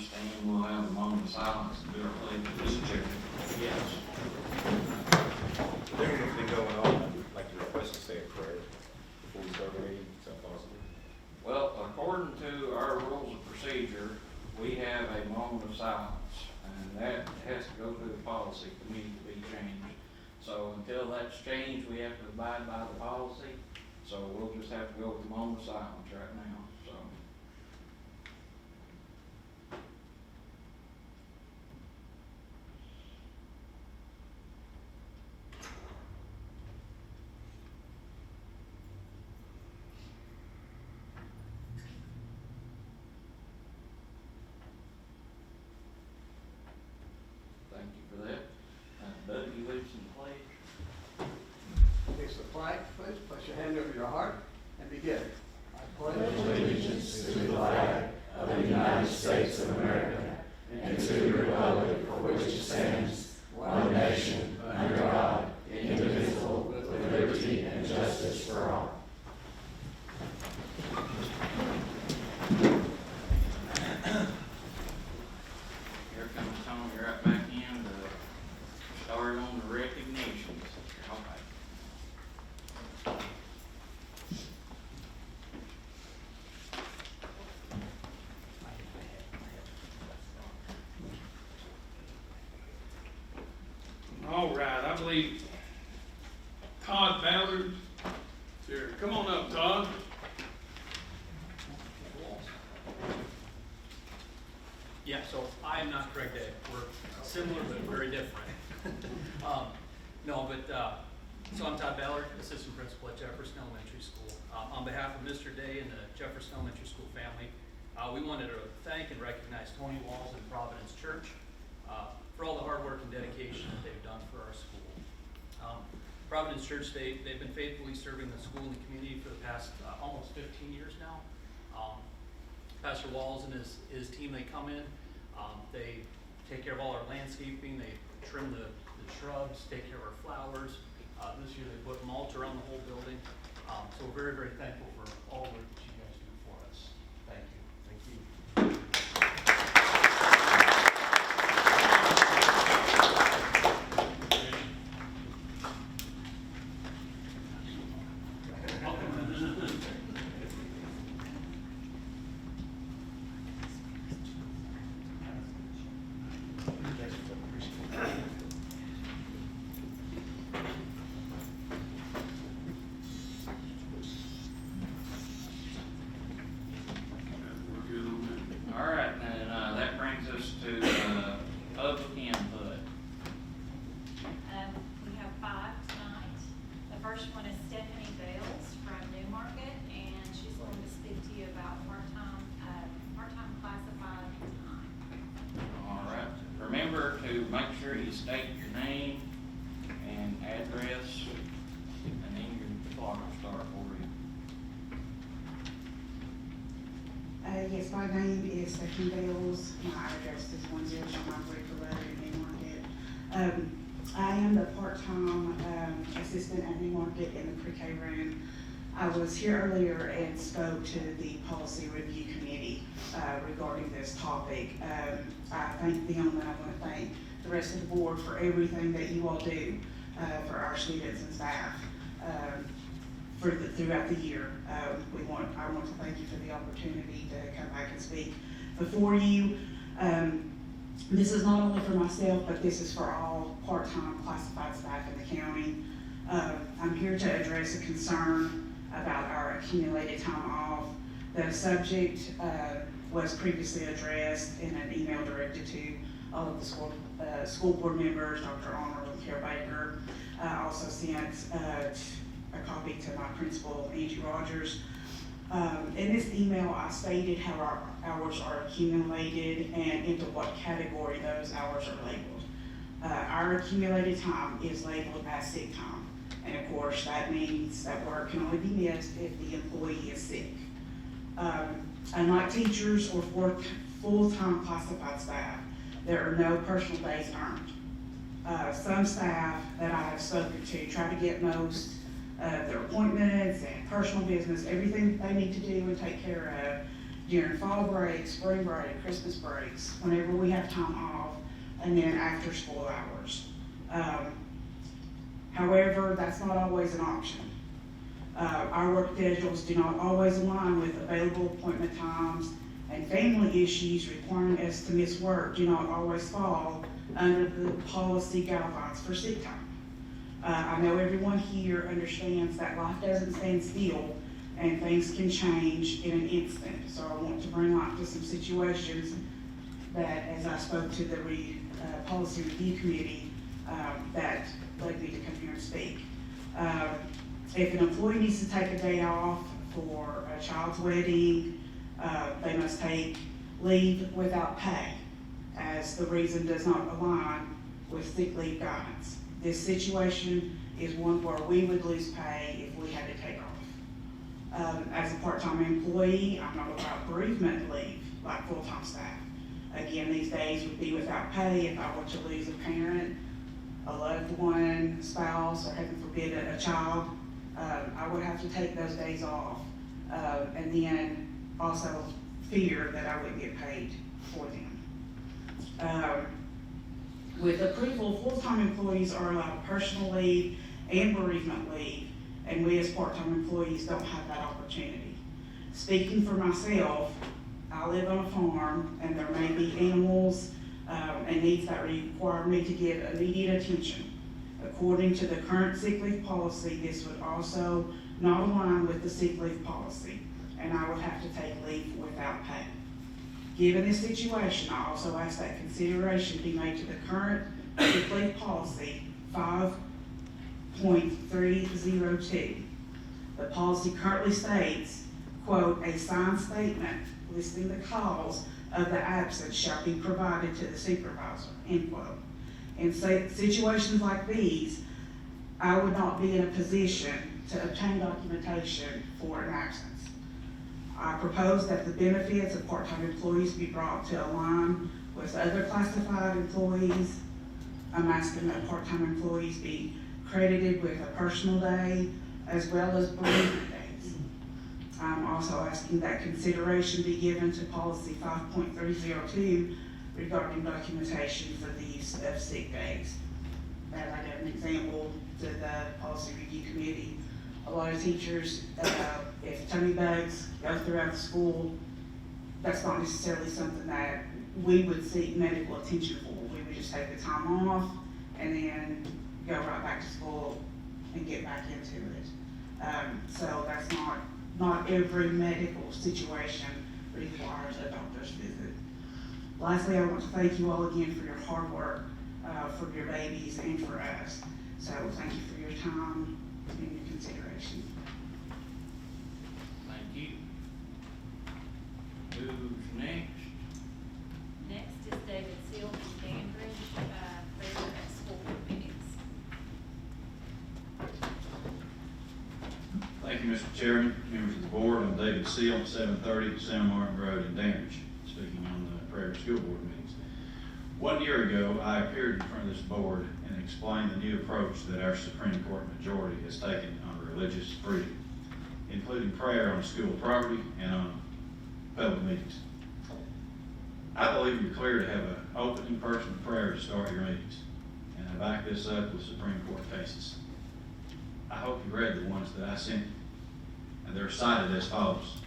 stand, we'll have a moment of silence and do our pledge of allegiance. Yes. Is there anything going on, I'd like to request to say a prayer before we start the meeting, is that possible? Well, according to our rules of procedure, we have a moment of silence, and that has to go through the policy committee to be changed. So until that's changed, we have to abide by the policy, so we'll just have to go with the moment of silence right now, so. Thank you for that. Doug, you lead some pledge? Raise the flag, please. Place your hand over your heart and begin. I pledge Allegiance to the flag of the United States of America and to the republic for which it stands, one nation, under God, indivisible, with liberty and justice for all. Here comes Tony right back in to start on the recognitions. All right. All right, I believe Todd Ballard is here. Come on up, Todd. Yeah, so I am not correct, Ed. We're similar but very different. So I'm Todd Ballard, Assistant Principal at Jefferson Elementary School. On behalf of Mr. Day and the Jefferson Elementary School family, we wanted to thank and recognize Tony Walls and Providence Church for all the hard work and dedication that they've done for our school. Providence Church, they've been faithfully serving the school and the community for the past almost 15 years now. Pastor Walls and his team, they come in, they take care of all our landscaping, they trim the shrubs, take care of our flowers. This year they put mulch around the whole building. So we're very, very thankful for all the work that you guys do for us. Thank you. Thank you. We're good on that. All right, and that brings us to public input. We have 5 tonight. The first one is Stephanie Bales from Newmarket, and she's going to speak to you about part-time classified time. All right, remember to make sure you state your name and address, and then your clock will start for you. Yes, my name is Stephanie Bales. My address is 101 River Road in Newmarket. I am the part-time assistant at Newmarket in the pre-K room. I was here earlier and spoke to the policy review committee regarding this topic. I thank them, and I want to thank the rest of the board for everything that you all do for our students and staff. Throughout the year. I want to thank you for the opportunity to come back and speak before you. This is not only for myself, but this is for all part-time classified staff in the county. I'm here to address a concern about our accumulated time off. The subject was previously addressed in an email directed to all of the school board members, Dr. Arnold and Carol Baker. I also sent a copy to my principal, Angie Rogers. In this email, I stated how our hours are accumulated and into what category those hours are labeled. Our accumulated time is labeled as sick time. And of course, that means that work can only be missed if the employee is sick. Unlike teachers or full-time classified staff, there are no personal days earned. Some staff that I have spoken to try to get most of their appointments and personal business, everything they need to do and take care of during fall break, spring break, Christmas breaks, whenever we have time off, and then after school hours. However, that's not always an option. Our work schedules do not always align with available appointment times, and family issues requiring us to miss work do not always fall under the policy guidelines for sick time. I know everyone here understands that life doesn't stand still and things can change in an instant. So I want to bring light to some situations that, as I spoke to the policy review committee, that led me to come here and speak. If an employee needs to take a day off for a child's wedding, they must take leave without pay, as the reason does not align with sick leave guidance. This situation is one where we would lose pay if we had to take off. As a part-time employee, I'm not allowed bereavement leave like full-time staff. Again, these days would be without pay if I were to lose a parent, a loved one, spouse, or heaven forbid, a child. I would have to take those days off, and then also fear that I wouldn't get paid for them. With approval, full-time employees are allowed personal leave and bereavement leave, and we as part-time employees don't have that opportunity. Speaking for myself, I live on a farm, and there may be animals and needs that require me to give immediate attention. According to the current sick leave policy, this would also not align with the sick leave policy, and I would have to take leave without pay. Given this situation, I also ask that consideration be made to the current sick leave policy 5.302. The policy currently states, quote, "A signed statement listing the cause of the absence shall be provided to the supervisor," end quote. In situations like these, I would not be in a position to obtain documentation for an absence. I propose that the benefits of part-time employees be brought to align with other classified employees. I'm asking that part-time employees be credited with a personal day as well as bereavement days. I'm also asking that consideration be given to policy 5.302 regarding documentation for the use of sick days. As I gave an example to the policy review committee, a lot of teachers, if tummy bugs go throughout the school, that's not necessarily something that we would seek medical attention for. We would just take the time off and then go right back to school and get back into it. So that's not every medical situation requires a doctor's visit. Lastly, I want to thank you all again for your hard work, for your babies and for us. So thank you for your time and your consideration. Thank you. Who's next? Next is David Seal from Dandridge, regular at school board meetings. Thank you, Mr. Chairman, members of the board. I'm David Seal, 730 San Martin Road in Dandridge, speaking on the Prairie School Board meetings. 1 year ago, I appeared in front of this board and explained the new approach that our Supreme Court majority has taken on religious freedom, including prayer on school property and on public meetings. I believe you're clear to have an open in-person prayer to start your meetings, and I back this up with Supreme Court cases. I hope you read the ones that I sent you, and they're cited as follows: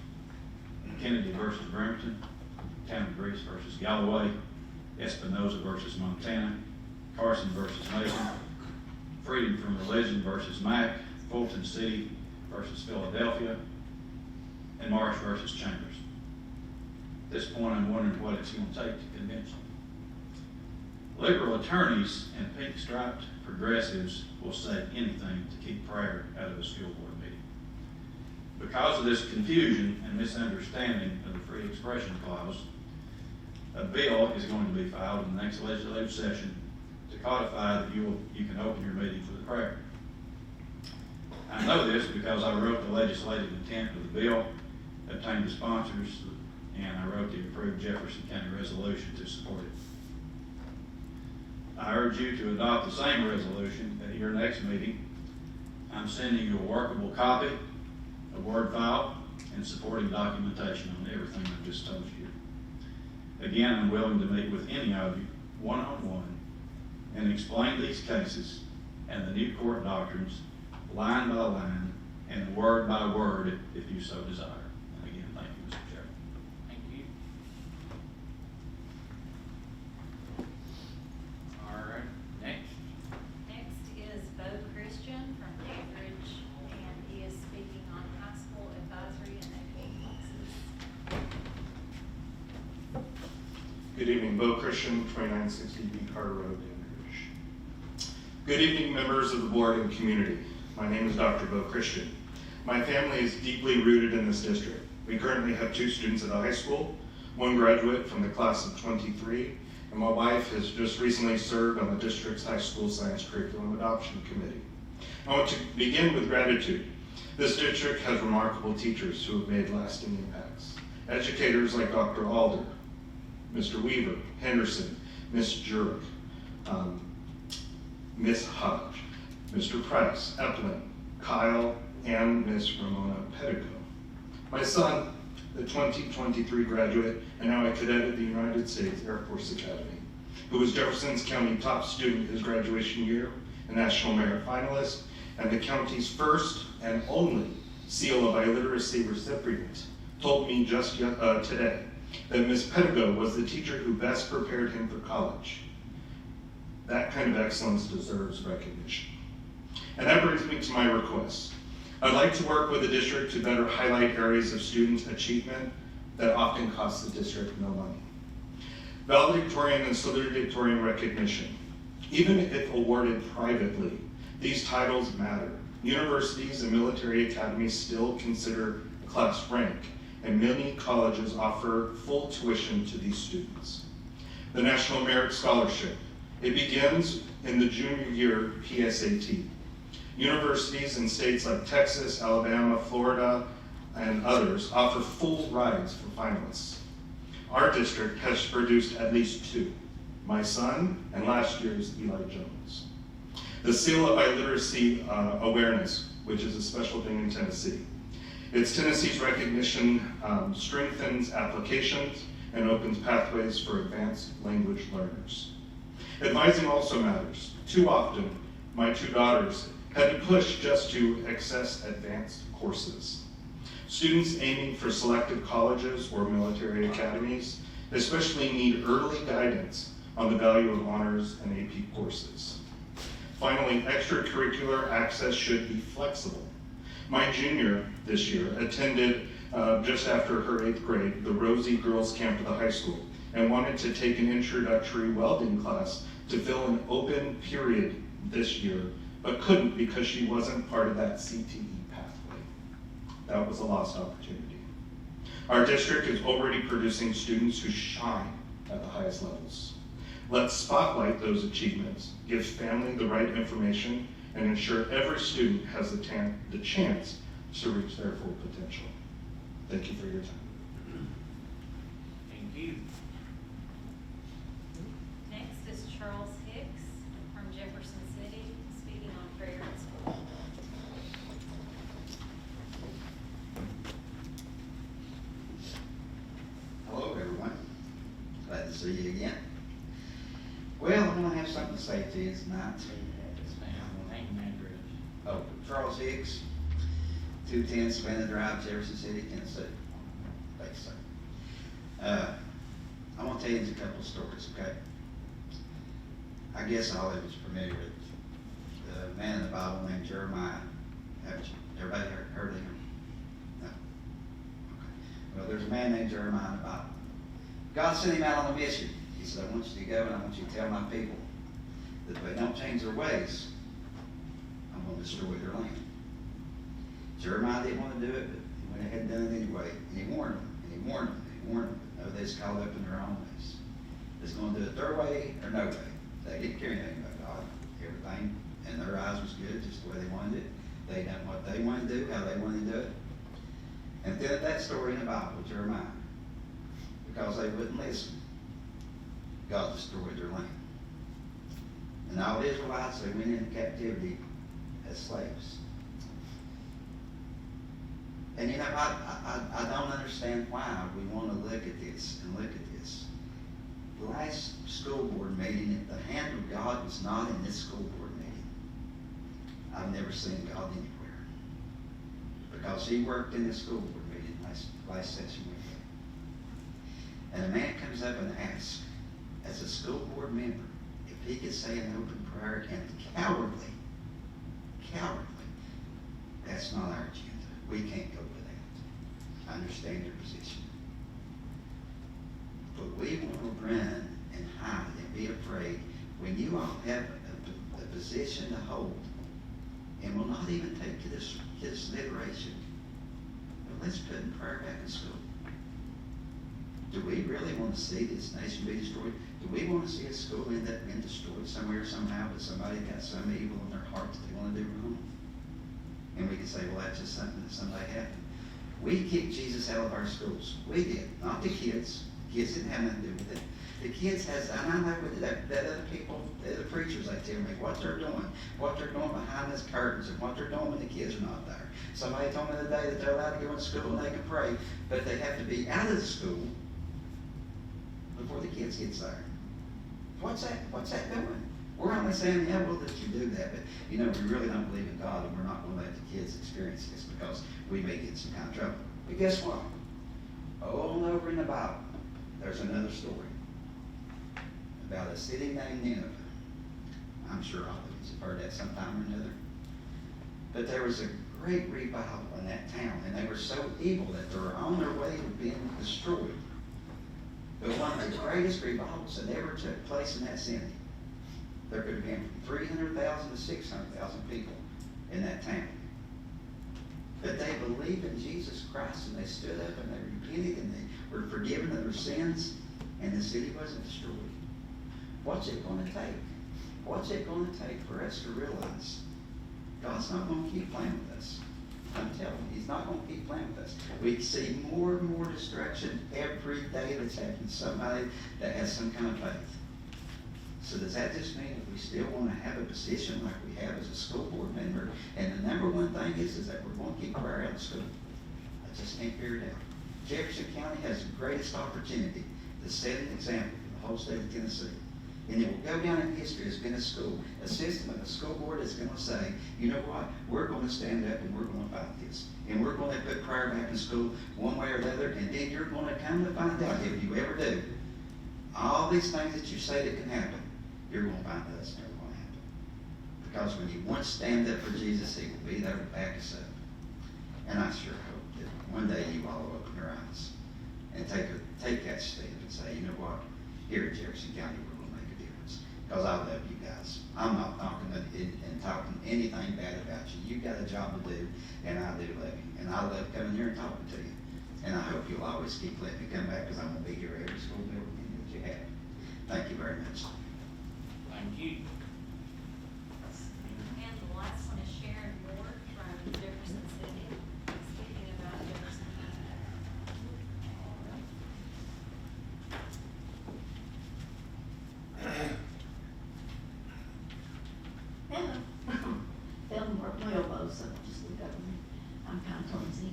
Kennedy versus Bremerton, Town of Greece versus Galloway, Espinoza versus Montana, Carson versus Mason, Freedom from Religion versus Mack, Fulton City versus Philadelphia, and Marsh versus Chambers. At this point, I'm wondering what it's going to take to convince you. Liberal attorneys and pink-striped progressives will say anything to keep prayer out of a school board meeting. Because of this confusion and misunderstanding of the free expression clause, a bill is going to be filed in the next legislative session to codify that you can open your meeting for the prayer. I know this because I wrote the legislative intent of the bill, obtained the sponsors, and I wrote the approved Jefferson County resolution to support it. I urge you to adopt the same resolution at your next meeting. I'm sending you a workable copy, a Word file, and supporting documentation on everything I've just told you. Again, I'm willing to meet with any of you one-on-one and explain these cases and the new court doctrines line by line and word by word if you so desire. And again, thank you, Mr. Chairman. Thank you. All right, next. Next is Bo Christian from Cambridge, and he is speaking on high school advisory and equity classes. Good evening, Bo Christian, 2960 B Carter Road, Cambridge. Good evening, members of the board and community. My name is Dr. Bo Christian. My family is deeply rooted in this district. We currently have 2 students at the high school, 1 graduate from the class of 23, and my wife has just recently served on the district's high school science curriculum adoption committee. I want to begin with gratitude. This district has remarkable teachers who have made lasting impacts. Educators like Dr. Alder, Mr. Weaver, Henderson, Ms. Jurek, Ms. Hodge, Mr. Price, Eplin, Kyle, and Ms. Ramona Pedico. My son, the 2023 graduate and now a cadet at the United States Air Force Academy, who was Jefferson County's top student his graduation year, a National Merit finalist, and the county's first and only Seal of Illiteracy recipient, told me just today that Ms. Pedico was the teacher who best prepared him for college. That kind of excellence deserves recognition. And that brings me to my request. I'd like to work with the district to better highlight areas of student achievement that often cost the district no money. Valedictorian and salutatorian recognition. Even if awarded privately, these titles matter. Universities and military academies still consider class rank, and many colleges offer full tuition to these students. The National Merit Scholarship. It begins in the junior year PSAT. Universities in states like Texas, Alabama, Florida, and others offer full rides for finalists. Our district has produced at least 2, my son and last year's Eli Jones. The Seal of Illiteracy Awareness, which is a special thing in Tennessee. It's Tennessee's recognition strengthens applications and opens pathways for advanced language learners. Advising also matters. Too often, my 2 daughters had to push just to access advanced courses. Students aiming for selective colleges or military academies especially need early guidance on the value of honors and AP courses. Finally, extracurricular access should be flexible. My junior this year attended, just after her 8th grade, the Rosie Girls Camp at the high school and wanted to take an introductory welding class to fill an open period this year, but couldn't because she wasn't part of that CTE pathway. That was a lost opportunity. Our district is already producing students who shine at the highest levels. Let's spotlight those achievements, give family the right information, and ensure every student has the chance to reach their full potential. Thank you for your time. Thank you. Next is Charles Hicks from Jefferson City, speaking on prayer in school. Hello, everyone. Glad to see you again. Well, I'm gonna have something to say to you tonight. Yes, ma'am. Name and address. Oh, Charles Hicks, 210 Savannah Drive, Jefferson City, Tennessee. Thanks, sir. I want to tell you a couple of stories, okay? I guess all of you is familiar with the man in the Bible named Jeremiah. Haven't you? Everybody heard of him? No? Okay. Well, there's a man named Jeremiah in the Bible. God sent him out on a mission. He said, I want you to go and I want you to tell my people that if they don't change their ways, I'm going to destroy their land. Jeremiah didn't want to do it, but he went ahead and done it anyway. And he warned them, and he warned them, and he warned them. No, they're just caught up in their own ways. They're going to do it their way or no way. They didn't care anything about God. Everything in their eyes was good, just the way they wanted it. They done what they wanted to do, how they wanted to do it. And then that story in the Bible, Jeremiah, because they wouldn't listen, God destroyed their land. And all the Israelites, they went into captivity as slaves. And you know, I don't understand why we want to look at this and look at this. The last school board meeting, the hand of God was not in this school board meeting. I've never seen God anywhere. Because he worked in the school board meeting last session we had. And a man comes up and asks, as a school board member, if he could say an open prayer, and cowardly, that's not our agenda. We can't go with that. I understand your position. But we want to run and hide and be afraid when you all have a position to hold and will not even take to this consideration. But let's put in prayer back in school. Do we really want to see this nation be destroyed? Do we want to see a school end up being destroyed somewhere, somehow, but somebody got some evil in their heart that they want to do wrong? And we can say, well, that's just something that somebody happened. We kicked Jesus out of our schools. We did, not the kids. Kids didn't have nothing to do with it. The kids has, and I know that other people, the other preachers, they tell me what they're doing behind those curtains, and what they're doing when the kids are not there. Somebody told me the day that they're allowed to go to school and they can pray, but they have to be out of the school before the kids get there. What's that doing? We're only saying, yeah, we'll let you do that, but you know, we really don't believe in God, and we're not going to let the kids experience this because we may get in some kind of trouble. But guess what? All over in the Bible, there's another story about a city named Nineveh. I'm sure all of you have heard that sometime or another. But there was a great revival in that town, and they were so evil that they were on their way to being destroyed. But one of the greatest revivals that ever took place in that city. There could have been from 300,000 to 600,000 people in that town. But they believed in Jesus Christ, and they stood up and they repented and they were forgiven of their sins, and the city wasn't destroyed. What's it going to take? What's it going to take for us to realize God's not going to keep playing with us? I'm telling you, he's not going to keep playing with us. We see more and more destruction every day that's happening to somebody that has some kind of faith. So does that just mean that we still want to have a position like we have as a school board member? And the number one thing is that we're going to keep prayer out of school. I just can't figure it out. Jefferson County has the greatest opportunity to set an example for the whole state of Tennessee. And it will go down in history as being a system of a school board that's going to say, you know what, we're going to stand up and we're going to fight this. And we're going to put prayer back in school one way or the other, and then you're going to come to find out, if you ever do, all these things that you say that can happen, you're going to find out it's never going to happen. Because when you once stand up for Jesus, he will be there to back us up. And I sure hope that one day you all will open your eyes and take that step and say, you know what, here in Jefferson County, we're going to make a difference. Because I love you guys. I'm not talking anything bad about you. You've got a job to do, and I do love you. And I love coming here and talking to you. And I hope you'll always keep letting me come back, because I'm going to be here every school board meeting that you have. Thank you very much. Thank you. And the last one is Sharon Ward from Jefferson City, speaking about Jefferson Hello. Fell broke my elbow, so just look up and I'm kind of clumsy.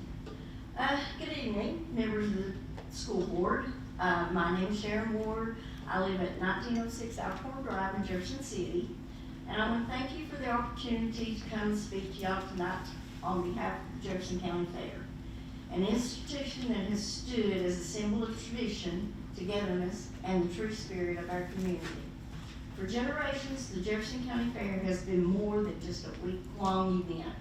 Good evening, members of the school board. My name is Sharon Ward. I live at 1906 Alcorn Drive in Jefferson City. And I want to thank you for the opportunity to come and speak to y'all tonight on behalf of the Jefferson County Fair, an institution that has stood as a symbol of tradition, togetherness, and the true spirit of our community. For generations, the Jefferson County Fair has been more than just a week-long event.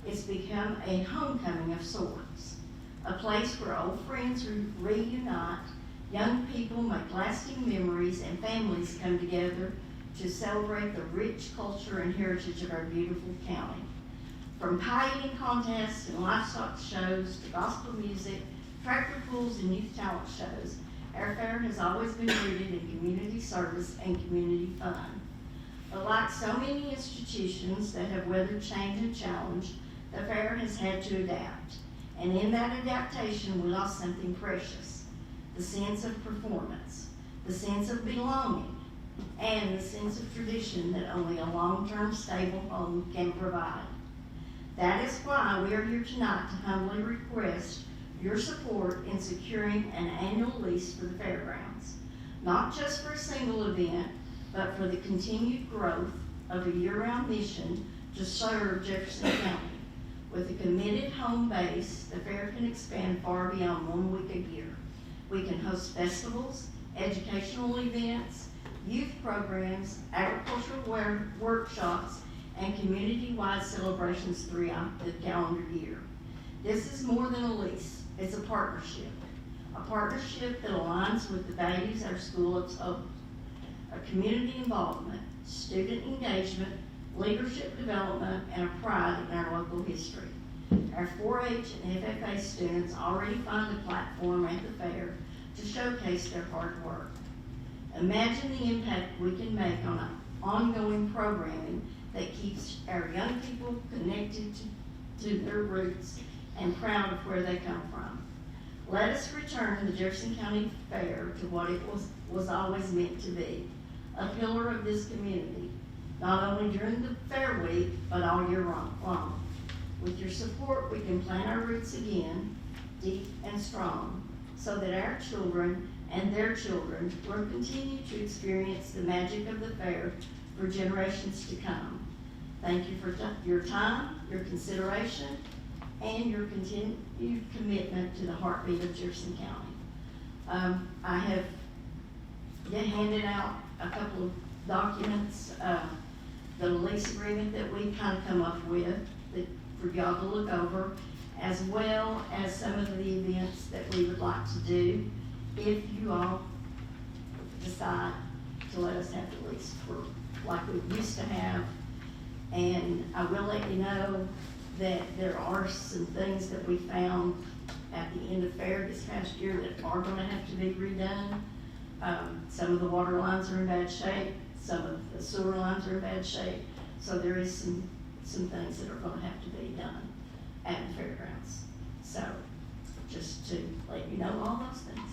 It's become a homecoming of sorts, a place where old friends reunite, young people make lasting memories, and families come together to celebrate the rich culture and heritage of our beautiful county. From pie eating contests and livestock shows to gospel music, tractor pulls, and youth talent shows, our fair has always been rooted in community service and community fun. But like so many institutions that have weathered change and challenge, the fair has had to adapt. And in that adaptation, we lost something precious: the sense of performance, the sense of belonging, and the sense of tradition that only a long-term stable home can provide. That is why we are here tonight to humbly request your support in securing an annual lease for the fairgrounds, not just for a single event, but for the continued growth of a year-round mission to serve Jefferson County. With a committed home base, the fair can expand far beyond 1 week a year. We can host festivals, educational events, youth programs, agricultural workshops, and community-wide celebrations throughout the calendar year. This is more than a lease, it's a partnership that aligns with the values our school upholds: a community involvement, student engagement, leadership development, and a pride in our local history. Our 4-H and FFA students already find a platform at the fair to showcase their hard work. Imagine the impact we can make on ongoing programming that keeps our young people connected to their roots and proud of where they come from. Let us return the Jefferson County Fair to what it was always meant to be, a pillar of this community, not only during the fair week, but all year long. With your support, we can plant our roots again, deep and strong, so that our children and their children will continue to experience the magic of the fair for generations to come. Thank you for your time, your consideration, and your continued commitment to the heartbeat of Jefferson County. I have handed out a couple of documents, the lease agreement that we kind of come up with for y'all to look over, as well as some of the events that we would like to do if you all decide to let us have the lease for like we used to have. And I will let you know that there are some things that we found at the end of fair this past year that are going to have to be redone. Some of the water lines are in bad shape, some of the sewer lines are in bad shape, so there is some things that are going to have to be done at the fairgrounds. So just to let you know all those things.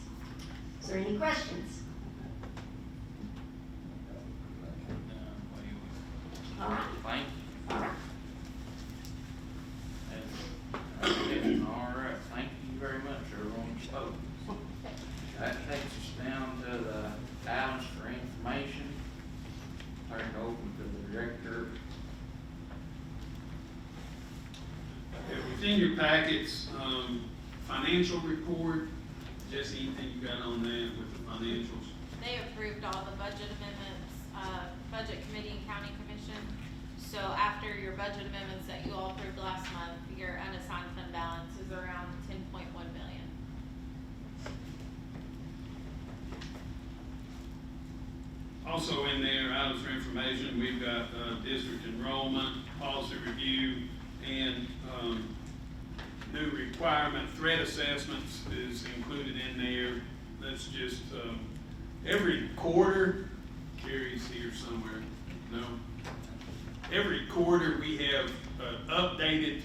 Is there any questions? All right. Thank you. All right. All right, thank you very much, everyone. So, that takes us down to the items for information. Turn it over to the director. Within your packets, financial report, Jesse, anything you got on that with the financials? They approved all the budget amendments, Budget Committee and County Commission. So after your budget amendments that you all approved last month, your unassigned fund balance is around 10.1 million. Also in there, items for information, we've got district enrollment, policy review, and new requirement threat assessments is included in there. That's just every quarter, Carrie's here somewhere, no? Every quarter we have an updated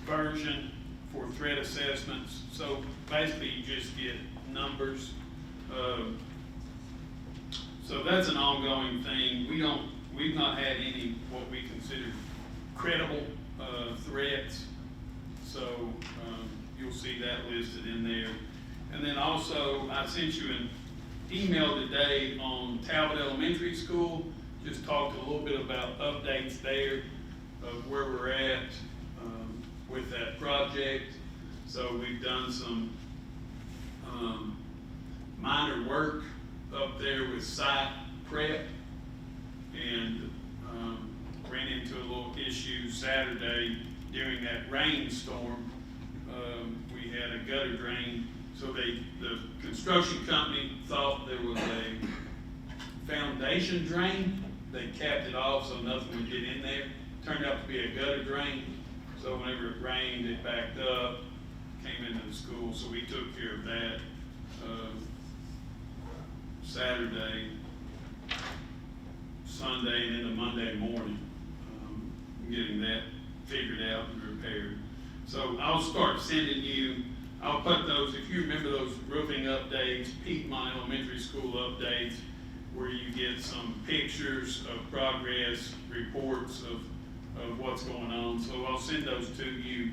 version for threat assessments. So basically you just get numbers. So that's an ongoing thing. We've not had any what we consider credible threats. So you'll see that listed in there. And then also I sent you an email today on Talbot Elementary School. Just talked a little bit about updates there of where we're at with that project. So we've done some minor work up there with site prep, and ran into a little issue Saturday during that rainstorm. We had a gutter drain, so the construction company thought there was a foundation drain. They capped it off so nothing would get in there. Turned out to be a gutter drain. So whenever it rained, it backed up, came into the school. So we took care of that Saturday, Sunday, and into Monday morning, getting that figured out and repaired. So I'll start sending you, I'll put those, if you remember those roofing updates, Piedmont Elementary School updates, where you get some pictures of progress, reports of of what's going on. So I'll send those to you,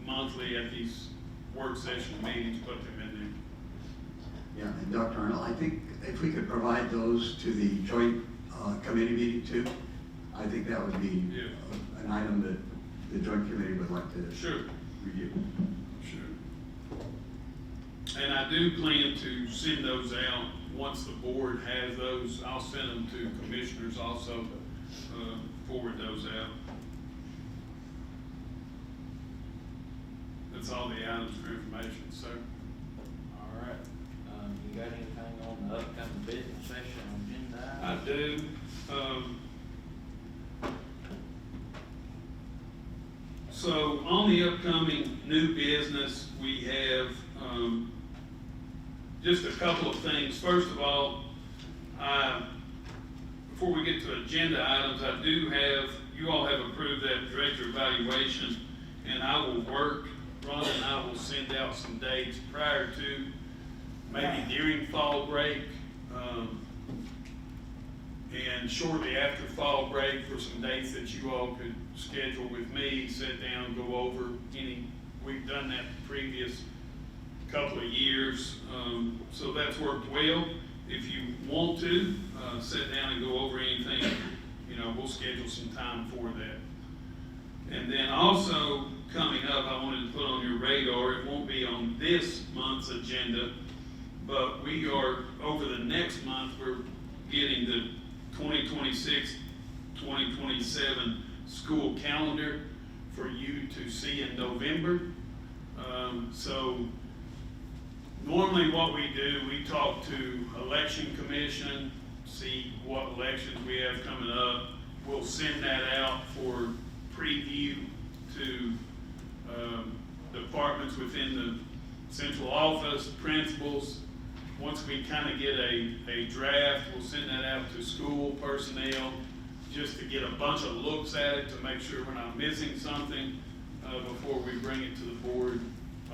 monthly at these work session meetings, put them in there. Yeah, and Dr. Arnold, I think if we could provide those to the joint committee meeting too, I think that would be Yeah. an item that the joint committee would like to Sure. review. Sure. And I do plan to send those out, once the board has those, I'll send them to commissioners also, forward those out. That's all the items for information, sir. All right, you got anything on the upcoming business session agenda? I do, so on the upcoming new business, we have, just a couple of things. First of all, before we get to agenda items, I do have, you all have approved that director evaluation, and I will work, Rhonda and I will send out some dates prior to, maybe during fall break, and shortly after fall break for some dates that you all could schedule with me, sit down, go over we've done that the previous couple of years, so that's worked well. If you want to, sit down and go over anything, we'll schedule some time for that. And then also, coming up, I wanted to put on your radar, it won't be on this month's agenda, but we are, over the next month, we're getting the 2026-2027 school calendar for you to see in November. So normally what we do, we talk to election commission, see what elections we have coming up. We'll send that out for preview to departments within the central office, principals. Once we kind of get a draft, we'll send that out to school personnel just to get a bunch of looks at it to make sure we're not missing something before we bring it to the board,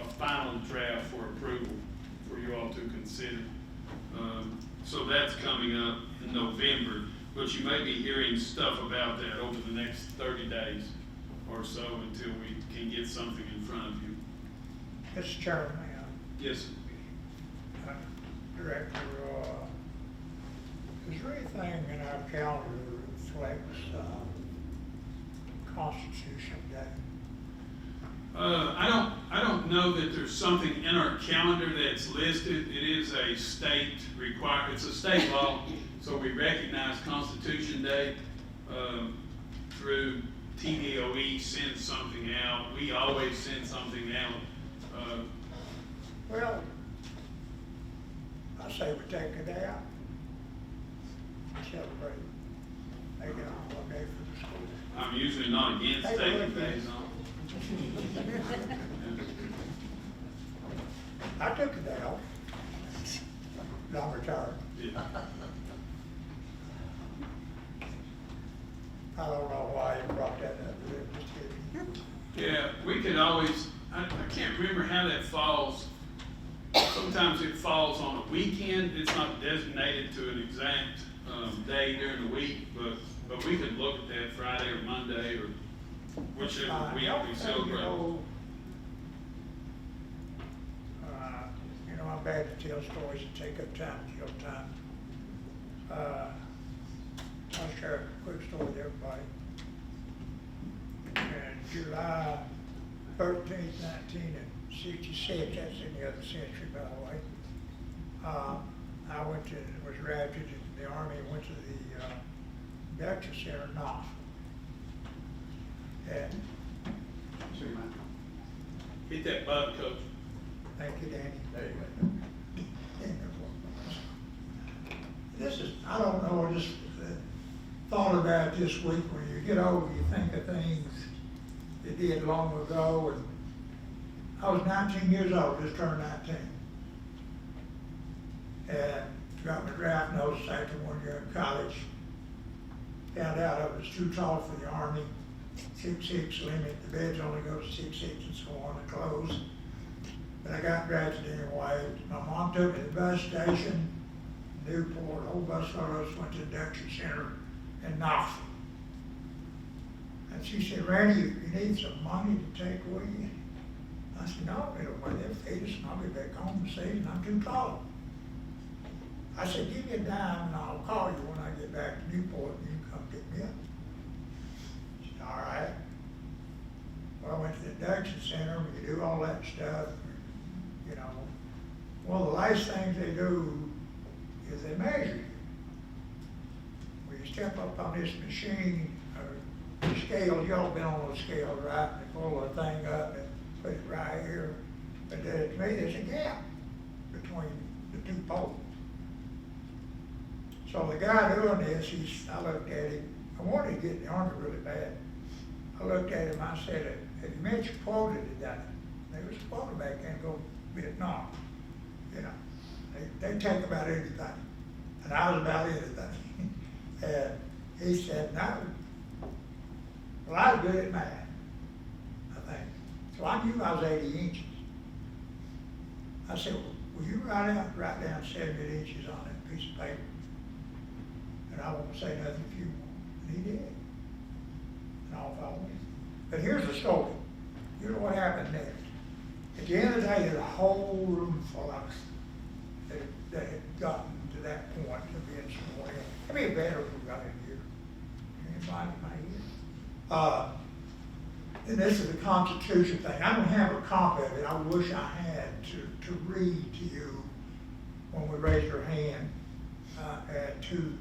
a final draft for approval for you all to consider. So that's coming up in November, but you may be hearing stuff about that over the next 30 days or so until we can get something in front of you. Mr. Chairman, Yes, sir. Director, is there anything in our calendar that reflects Constitution Day? I don't know that there's something in our calendar that's listed. It is a state it's a state law, so we recognize Constitution Day through TDOE sends something out. We always send something out. Well, I say we take a day out, celebrate, make it a holiday for the school. I'm usually not against Take a taking look at days it. off. I took a day off. I'm retired. Yeah. I don't know why you brought that up, but it just hit me. Yeah, we could always, I can't remember how that falls. Sometimes it falls on a weekend. It's not designated to an exact day during the week, but we could look at that Friday or Monday or whichever week we celebrate. I'm bad to tell stories and take up time, kill time. I'll share a quick story with everybody. And July 13th, 1966, that's in the other century, by the way. I was drafted into the Army and went to the Veteran Center in Knoxville. And Hit that button, Coach. thank you, Danny. There you go. This is, I don't know, I just thought about it this week. When you get older, you think of things you did long ago. And I was 19 years old, just turned 19. And got my draft notice after 1 year in college. Found out I was too tall for the Army, 6'6" limit. The beds only go to 6'6" and so on, the clothes. But I got drafted anyway. My mom took me to the bus station, Newport, the whole bus load of us went to the induction center in Knoxville. And she said, Randy, you need some money to take with you? I said, no, they'll feed us and I'll be back home this evening, I'm too tall. I said, give me a dime and I'll call you when I get back to Newport and you can come pick me up. She said, all right. Well, I went to the induction center, we do all that stuff, you know. One of the last things they do is they measure you. When you step up on this machine, the scales, y'all been on those scales, right? They pull the thing up and put it right here. But to me, there's a gap between the two poles. So the guy doing this, I looked at him, I wanted to get in the Army really bad. I looked at him, I said, have you met your quota today? They was a quota back then, go Vietnam. You know, they take about anything. And I was about anything. And he said, no. Well, I was good at math, I think. So I knew I was 80 inches. I said, well, will you write down 70 inches on that piece of paper? And I won't say nothing if you want. And he did. And I'll follow him. But here's the story. You know what happened next? At the end of the day, there's a whole room full of us that had gotten to that point of being sworn in. It'd be better if we got in here. Anybody here? And this is the Constitution thing. I don't have a copy of it. I wish I had to read to you when we raise our hand and to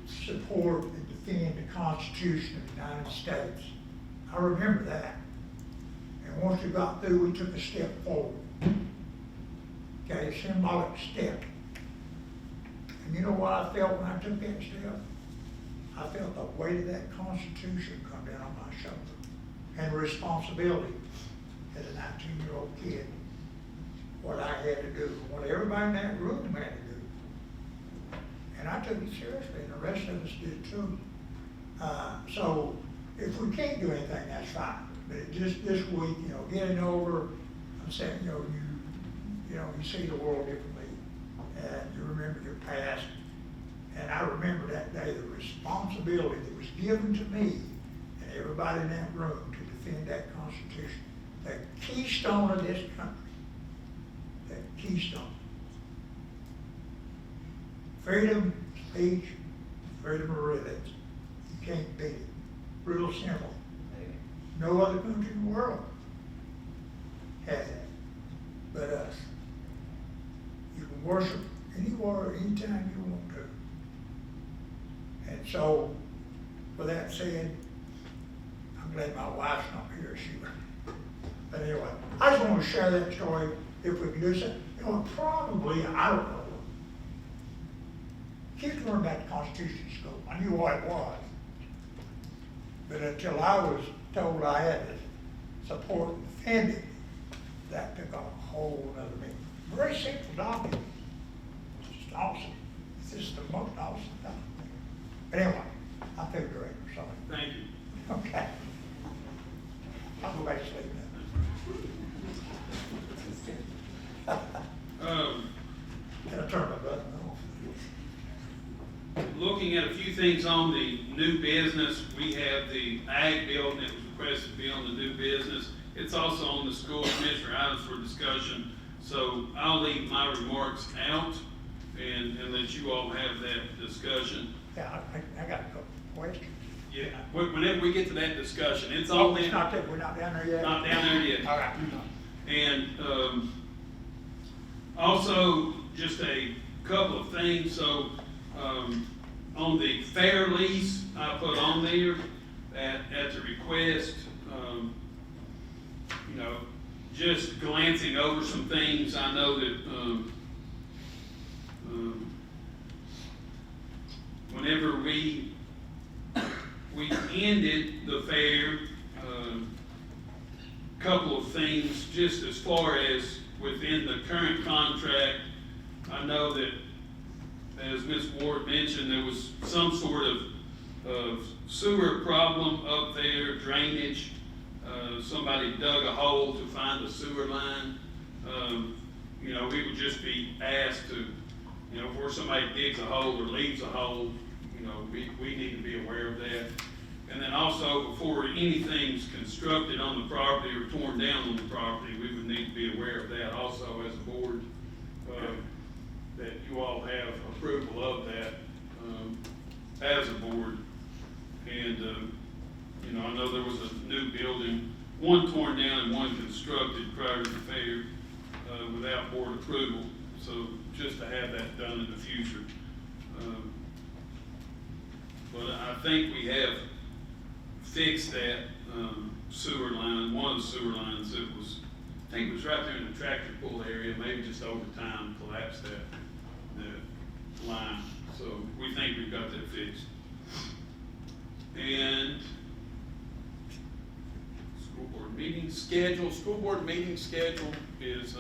support and defend the Constitution of the United States. I remember that. And once we got through, we took a step forward. Okay, a symbolic step. And you know what I felt when I took that step? I felt the weight of that Constitution come down on my shoulder. And responsibility as a 19-year-old kid. What I had to do, what everybody in that room had to do. And I took it seriously, and the rest of us did too. So if we can't do anything, that's fine. But just this week, you know, getting over, I'm saying, you see the world differently, and you remember your past. And I remember that day, the responsibility that was given to me and everybody in that room to defend that Constitution, the keystone of this country, that keystone. Freedom, speech, freedom of religion. You can't beat it. Real simple. No other country in the world has that but us. You can worship anywhere, anytime you want to. And so, with that said, I'm glad my wife's not here. But anyway, I just want to share that story if we can do so. You know, probably, I don't know. Kids learn about the Constitution in school. I knew what it was. But until I was told I had to support and defend it, that took on a whole other meaning. Very simple document. It's just awesome. It's just the most awesome document. But anyway, I feel great. Sorry. Thank you. Okay. I'll go back to sleep now. Can I turn my button off? Looking at a few things on the new business, we have the ag building that was requested to be on the new business. It's also on the school commissioner items for discussion. So I'll leave my remarks out and let you all have that discussion. Yeah, I got a couple questions. Yeah, whenever we get to that discussion, it's all in. It's not that, we're not down there yet? Not down there yet. All right. And also, just a couple of things. So on the fair lease, I put on there that at the request, just glancing over some things, I know that whenever we ended the fair, couple of things just as far as within the current contract. I know that, as Ms. Ward mentioned, there was some sort of sewer problem up there, drainage. Somebody dug a hole to find the sewer line. We would just be asked to, before somebody digs a hole or leaves a hole, we need to be aware of that. And then also, before anything's constructed on the property or torn down on the property, we would need to be aware of that also as a board, that you all have approval of that, as a board. And, you know, I know there was a new building, one torn down and one constructed prior to the fair, without board approval. So just to have that done in the future. But I think we have fixed that sewer line, one of the sewer lines that was, I think it was right there in the tractor pull area, maybe just over time collapsed that line. So we think we've got that fixed. And school board meeting schedule is,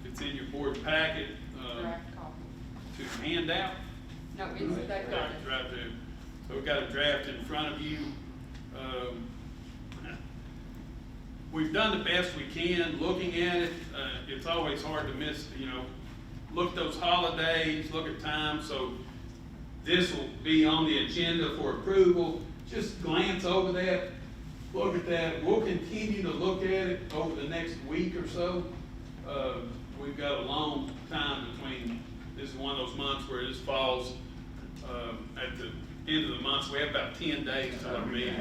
it's in your board packet, to hand out. No, it's that Right, it's right there. So we've got a draft in front of you. We've done the best we can looking at it. It's always hard to miss, you know, look at those holidays, look at time. So this will be on the agenda for approval. Just glance over that, look at that. We'll continue to look at it over the next week or so. We've got a long time between, this is one of those months where this falls at the end of the month, so we have about 10 days to our meeting.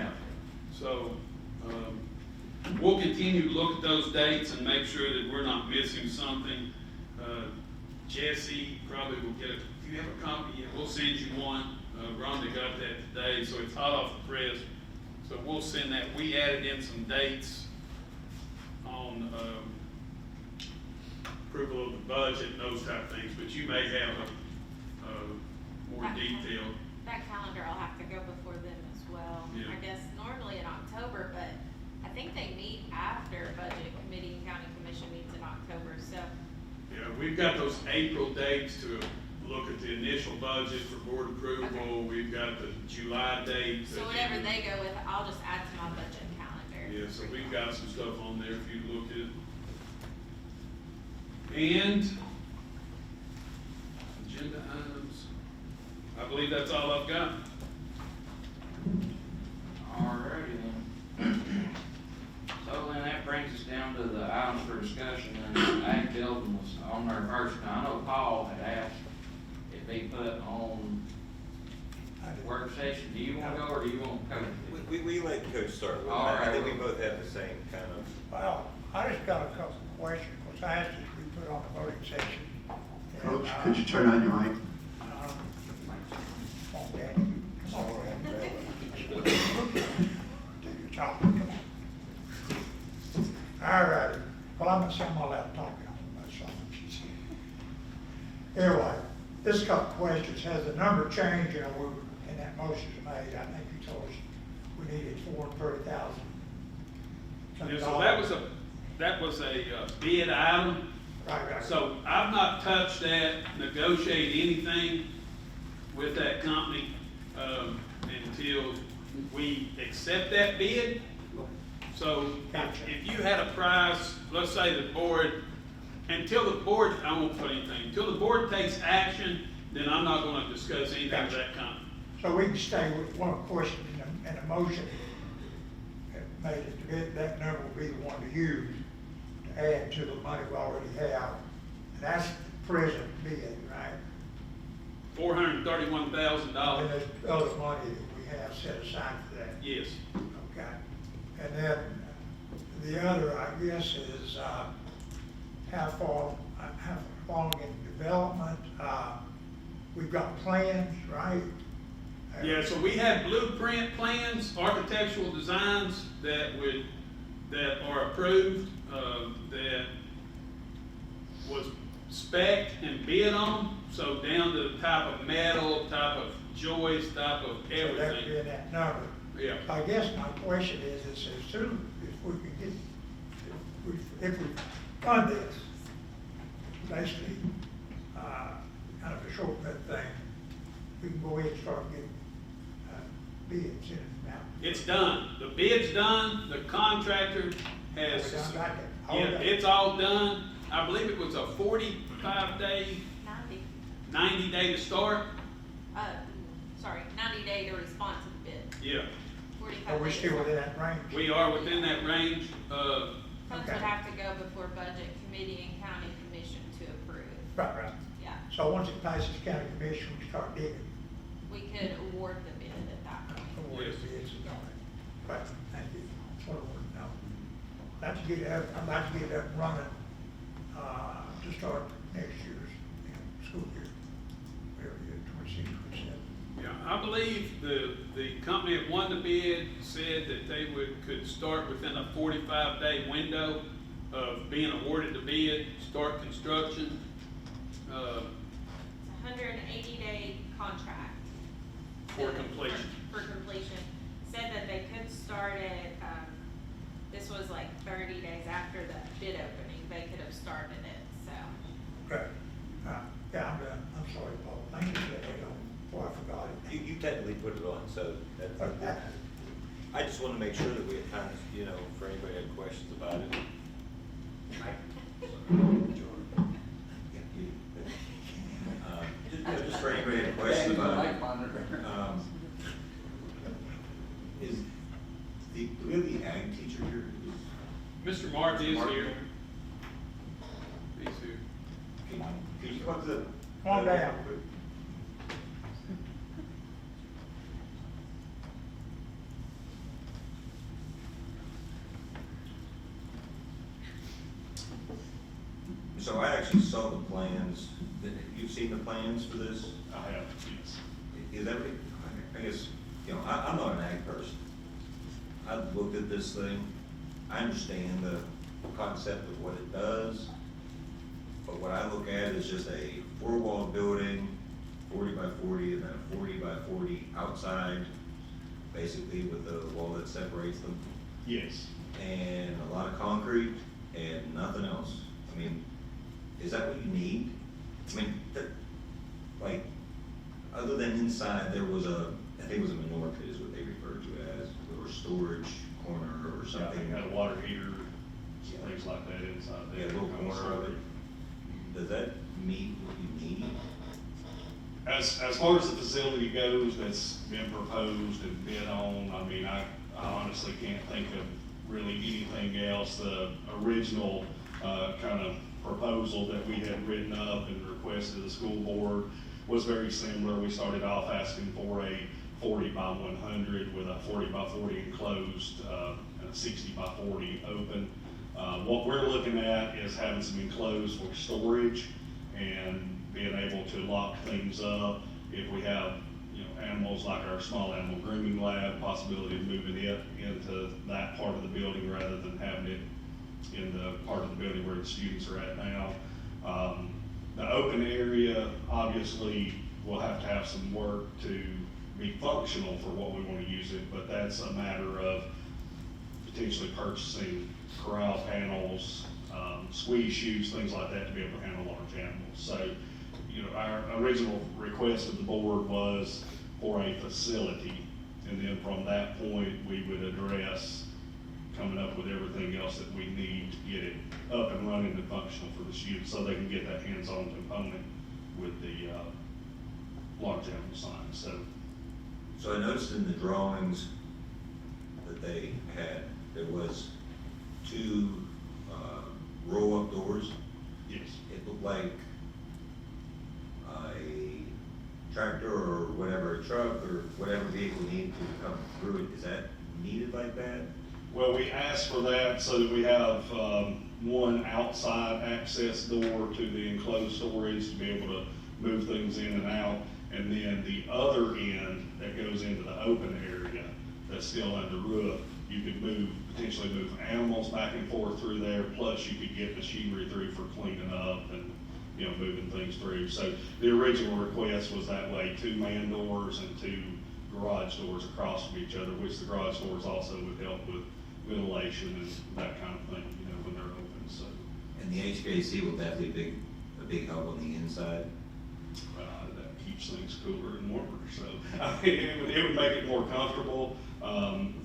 So we'll continue to look at those dates and make sure that we're not missing something. Jesse probably will get if you have a copy, we'll send you one. Rhonda got that today, so it's hot off the press. So we'll send that. We added in some dates on approval of the budget and those type of things, but you may have a more detailed. That calendar will have to go before then as well. Yeah. I guess normally in October, but I think they meet after budget committee and county commission meets in October, so. Yeah, we've got those April dates to look at the initial budget for board approval. Okay. We've got the July date. So whatever they go with, I'll just add to my budget calendar. Yeah, so we've got some stuff on there if you look at. And agenda items. I believe that's all I've got. Alrighty then. So then that brings us down to the items for discussion, and ag building was on there first. Now, I know Paul had asked if they put on the work session. Do you wanna go or do you want Coach? We let Coach start with it. All right. I think we both have the same kind of. Well, I just got a couple of questions, because I asked if we put on the voting section. And, Coach, could you turn on your mic? Come on, Daddy. Come on, Daddy. Do your talking, come on. All righty. Well, I'm not saying I'm allowed to talk about something. Anyway, this couple of questions. Has the number changed, you know, and that motion's made? I think you told us we needed $430,000. Yeah, so that was a bid item. Right. So I've not touched that, negotiated anything with that company, until we accept that bid. So if you had a price, let's say the board, until the board, I won't put anything, until the board takes action, then I'm not gonna discuss anything with that company. So we can stay with one question in the motion that made it, that number will be the one to use to add to the money we already have. And that's the present bid, right? $431,000. And there's other money that we have set aside for that. Yes. Okay. And then the other, I guess, is how far along in development. We've got plans, right? Yeah, so we have blueprint plans, architectural designs that are approved, that was spec'd and bid on, so down to the type of metal, type of joist, type of So that would be everything. in that number. Yeah. I guess my question is as soon as we can get, if we fund this, basically, kind of a shortcut thing, we can go ahead and start getting bids in now. It's done. The bid's done. The contractor has, We done got that. All yeah, done. it's all done. I believe it was a 45-day, 90-day to start. 90 day to respond to the bid. Yeah, 45 Are we days. still within that range? we are within that range. Funds Okay. would have to go before budget committee and county commission to approve. Right. Yeah, So once it passes county commission, we start digging. we could award the bid at that point. Award Yes. bids and all that. Right, thank you. That's what I want to know. I'd like to get it up and running, to start next year's school year. Whatever year, 26, 27. Yeah, I believe the company that won the bid said that they could start within a 45-day window of being awarded the bid, start construction. It's a 180-day contract. For completion. For completion. Said that they could start it, this was like 30 days after the bid opening, they could have started it, so. Okay. Yeah, I'm done. I'm sorry, Paul. Thank you for that, before I forgot it. You technically put it on, so that, I just wanted to make sure that we had time, you know, for anybody who had questions about it. Just for anybody who had questions about it. Do we have the ag teacher here? Mr. Martin is Martin. here. He's here. Could you come up to the? Calm down. So I actually saw the plans. You've seen the plans for this? I have, yes. Is that, I guess, you know, I'm not an ag person. I've looked at this thing. I understand the concept of what it does. But what I look at is just a four-wall building, 40 by 40, and then a 40 by 40 outside, basically with the wall that separates them. Yes. And a lot of concrete and nothing else. I mean, is that what you need? I mean, like, other than inside, there was I think it was a manure pit is what they referred to it as, or storage corner or Yeah, something. they had a water heater, some things like that inside Yeah, there. a little corner of it. Does that meet what you need? As far as the facility goes, that's been proposed and bid on, I mean, I honestly can't think of really anything else. The original, kind of proposal that we had written up and requested to the school board was very similar. We started off asking for a 40 by 100 with a 40 by 40 enclosed, and a 60 by 40 open. What we're looking at is having some enclosed for storage and being able to lock things up. If we have, you know, animals like our small animal grooming lab, possibility of moving it into that part of the building rather than having it in the part of the building where the students are at now. The open area, obviously, will have to have some work to be functional for what we want to use it, but that's a matter of potentially purchasing corral panels, squeeze chutes, things like that to be able to handle large animals. So, you know, our original request of the board was for a facility, and then from that point, we would address coming up with everything else that we need to get it up and running and functional for the students, so they can get that hands-on component with the large animal signs. So I noticed in the drawings that they had, there was two roll-up doors. Yes. It looked like a tractor or whatever, a truck or whatever vehicle needed to come through it. Is that needed like that? Well, we asked for that so that we have one outside access door to the enclosed storage to be able to move things in and out. And then the other end that goes into the open area that's still under roof, you could potentially move animals back and forth through there, plus you could get machinery through for cleaning up and, you know, moving things through. So the original request was that way, 2 man doors and 2 garage doors across from each other, which the garage doors also would help with ventilation and that kind of thing, you know, when they're open, so. And the HVAC will definitely be a big help on the inside. That keeps things cooler and warmer, so, I mean, it would make it more comfortable,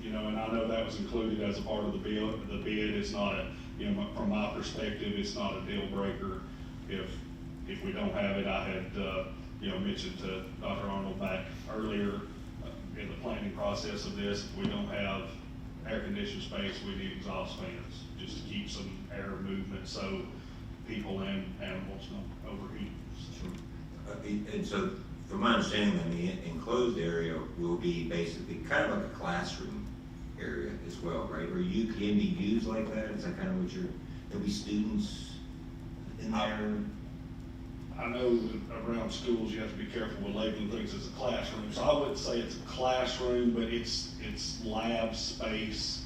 you know, and I know that was included as a part of the bid. The bid is not a, you know, from my perspective, it's not a deal breaker. If we don't have it, I had, you know, mentioned to Dr. Arnold back earlier, in the planning process of this, if we don't have air conditioned space, we need exhaust fans, just to keep some air movement so people and animals don't overheat. And so, from my understanding, then the enclosed area will be basically kind of like a classroom area as well, right? Or you can be used like that? Is that kind of what there'll be students in there? I know that around schools, you have to be careful with labeling things as a classroom, so I wouldn't say it's a classroom, but it's lab space,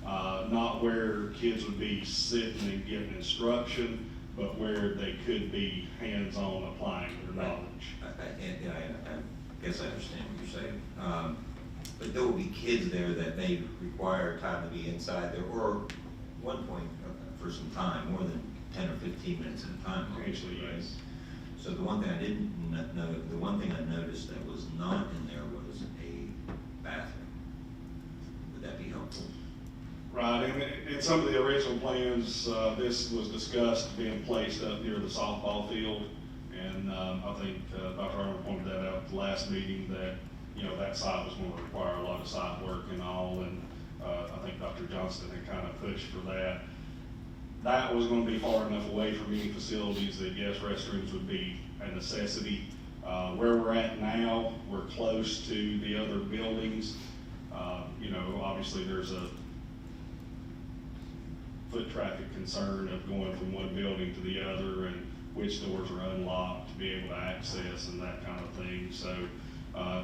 not where kids would be sitting and getting instruction, but where they could be hands-on applying their knowledge. I guess I understand what you're saying. But there will be kids there that may require time to be inside there, or one point for some time, more than 10 or 15 minutes at a time. Potentially, right? yes. So the one thing I didn't know, the one thing I noticed that was not in there was a bathroom. Would that be helpful? Right, and in some of the original plans, this was discussed being placed up near the softball field. And I think Dr. Arnold pointed that out at the last meeting, that, you know, that site was going to require a lot of site work and all. And I think Dr. Johnston had kind of pushed for that. That was going to be far enough away from any facilities that, yes, restrooms would be a necessity. Where we're at now, we're close to the other buildings. You know, obviously there's a foot traffic concern of going from one building to the other and which doors are unlocked to be able to access and that kind of thing. So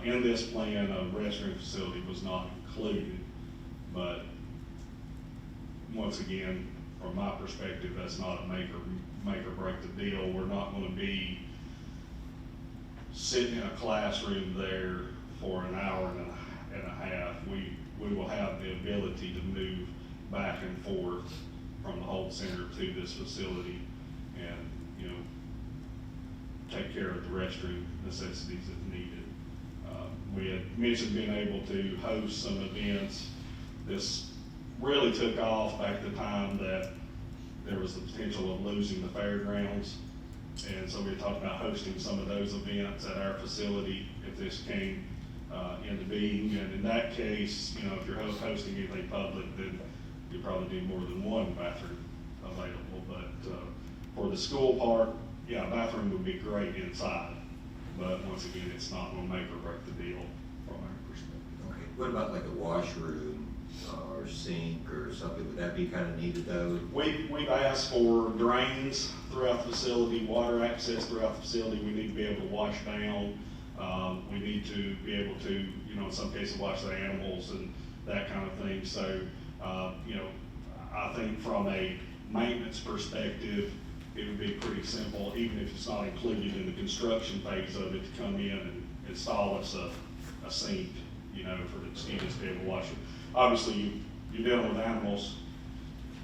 in this plan, a restroom facility was not included, but once again, from my perspective, that's not a make or break the deal. We're not going to be sitting in a classroom there for an hour and a half. We will have the ability to move back and forth from the Holt Center to this facility and, you know, take care of the restroom necessities if needed. We had mentioned being able to host some events. This really took off back at the time that there was the potential of losing the fairgrounds. And so we talked about hosting some of those events at our facility if this came into being. And in that case, you know, if you're hosting anything public, then you probably need more than one bathroom available. But for the school part, yeah, a bathroom would be great inside. But once again, it's not going to make or break the deal from our perspective. Okay. What about like a washroom or sink or something? Would that be kind of needed though? We've asked for drains throughout the facility, water access throughout the facility. We need to be able to wash down. We need to be able to, you know, in some cases wash the animals and that kind of thing. So, you know, I think from a maintenance perspective, it would be pretty simple, even if it's not included in the construction phase of it, to come in and install us a sink, you know, for the students to be able to wash it. Obviously, you're dealing with animals.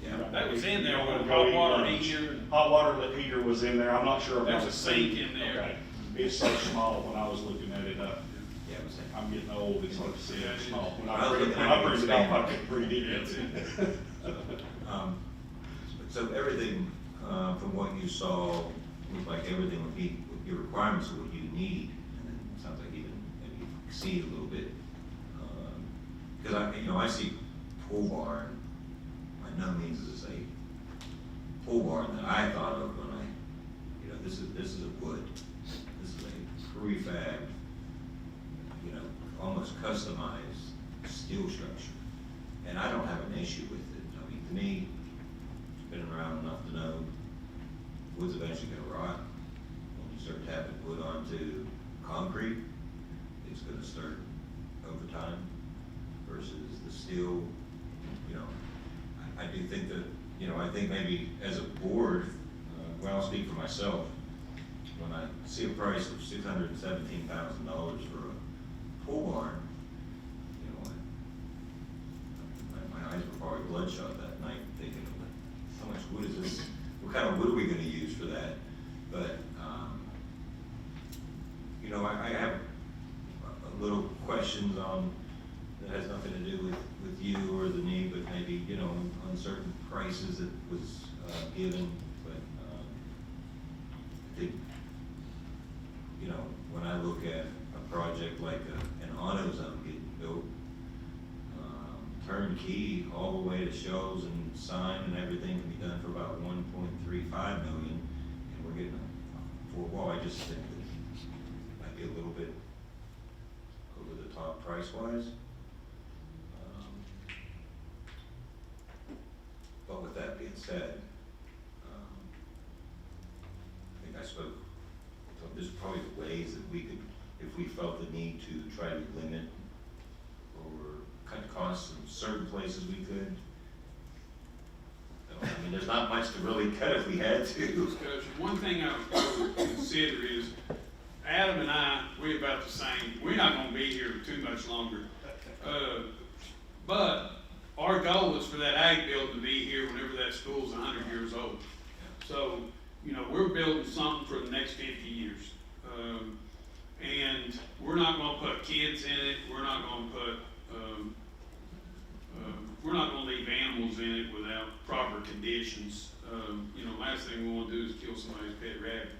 Yeah. That was in there You don't with wanna hot go water eat lunch. heater. Hot water heater was in there. I'm not sure about There's the a sink in there. Okay. It's so small when I was looking at it. Yeah, it was like, I'm getting old, it's hard to see it small. When I I was bring looking at it it up, I can breathe it. so everything, from what you saw, looked like everything would be, your requirements of what you need, and then it sounds like even maybe exceed a little bit. Because I see pool barn, by no means is this a pool barn that I thought of when this is a wood, this is a prefab, almost customized steel structure, and I don't have an issue with it. I mean, to me, been around enough to know wood's eventually gonna rot. When you start tapping wood onto concrete, it's gonna start over time versus the steel. I do think that, I think maybe as a board, well, I'll speak for myself, when I see a price of $617,000 for a pool barn, my eyes were probably bloodshot that night thinking, how much wood is this? What kind of wood are we gonna use for that? But, I have a little questions on, that has nothing to do with you or the need, but maybe, on certain prices that was given. But I think, when I look at a project like an AutoZone getting the shows and sign and everything can be done for about 1.35 million, and we're getting a four wall. I just think that might be a little bit over the top price wise. But with that being said, I think I spoke, so there's probably ways that we could, if we felt the need to try to limit or cut costs in certain places we could. I mean, there's not much to really cut if we had to. Discussion. One thing I would consider is, Adam and I, we're about the same. We're not gonna be here too much longer. But our goal is for that ag building to be here whenever that school's 100 years old. So, you know, we're building something for the next 50 years. And we're not gonna put kids in it, we're not gonna put, we're not gonna leave animals in it without proper conditions. You know, last thing we wanna do is kill somebody's pet rabbit.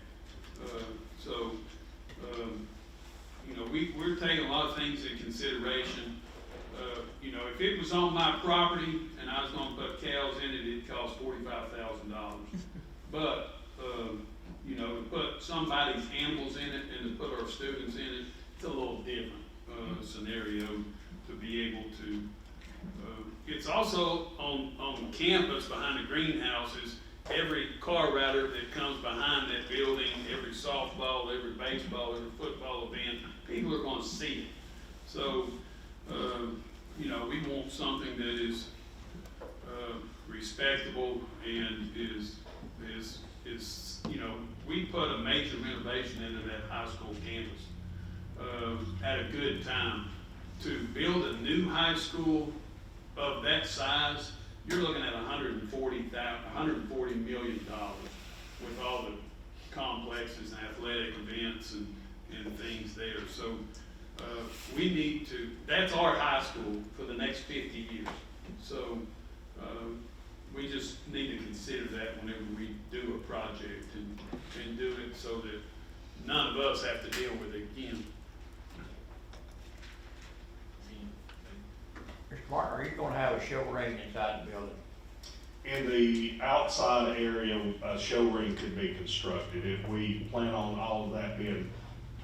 You know, we're taking a lot of things into consideration. You know, if it was on my property and I was gonna put cows in it, it'd cost $45,000. But, you know, to put somebody's animals in it and to put our students in it, it's a little different, scenario to be able to, it's also on campus behind the greenhouses, every car rider that comes behind that building, every softball, every baseball, every football event, people are gonna see it. So, you know, we want something that is, respectable and is, you know, we put a major renovation into that high school campus, at a good time. To build a new high school of that size, you're looking at $140 million with all the complexes and athletic events and things there. So, we need to, that's our high school for the next 50 years. So, we just need to consider that whenever we do a project and do it so that none of us have to deal with it again. Mr. Martin, are you gonna have a show ring inside the building? In the outside area, a show ring could be constructed. If we plan on all of that being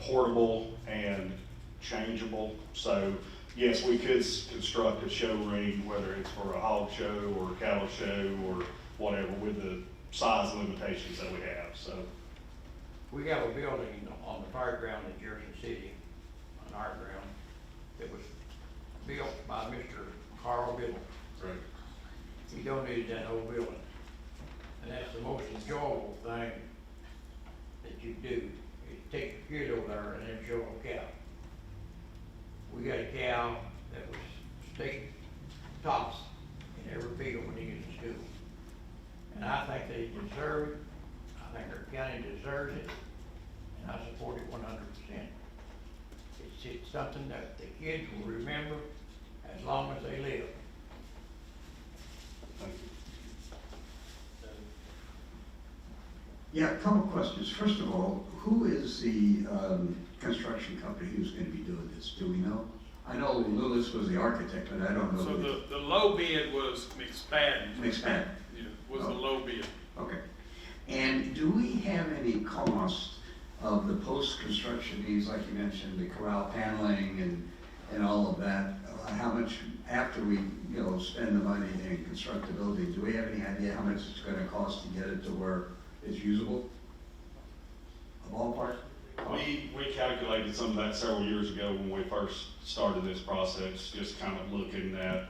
portable and changeable, so yes, we could construct a show ring, whether it's for a hog show or a cattle show or whatever, with the size limitations that we have, so. We have a building on the fairground in Jersey City, on our ground, that was built by Mr. Carl Biddle. Right. He donated that whole building. And that's the most enjoyable thing that you do, is take your kid over there and then show them a cow. We got a cow that was state tops in every field when he gets to school. And I think they deserve it. I think our county deserves it. And I support it 100%. It's something that the kids will remember as long as they live. Thank you. Yeah, a couple questions. First of all, who is the construction company who's going to be doing this? Do we know? I know Lewis was the architect, but I don't know. So the low bid was McSpadden. McSpadden. Yeah, was the low bid. Okay. And do we have any cost of the post-construction needs, like you mentioned, the corral paneling and all of that? How much, after we, spend the money and construct the building, do we have any idea how much it's going to cost to get it to where it's usable? A ballpark? We calculated some of that several years ago when we first started this process, just kind of looking at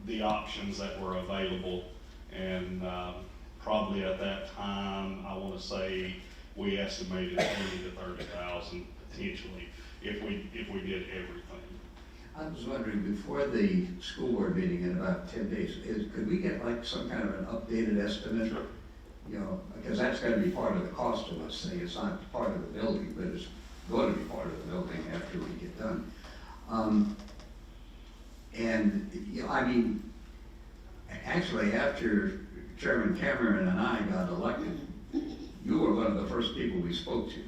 the options that were available. And probably at that time, I want to say we estimated 20 to 30,000 potentially if we did everything. I was wondering, before the school board meeting in about 10 days, could we get like some kind of an updated estimate? Sure. Because that's going to be part of the cost of this thing. It's not part of the building, but it's going to be part of the building after we get done. Actually, after Chairman Cameron and I got elected, you were one of the first people we spoke to.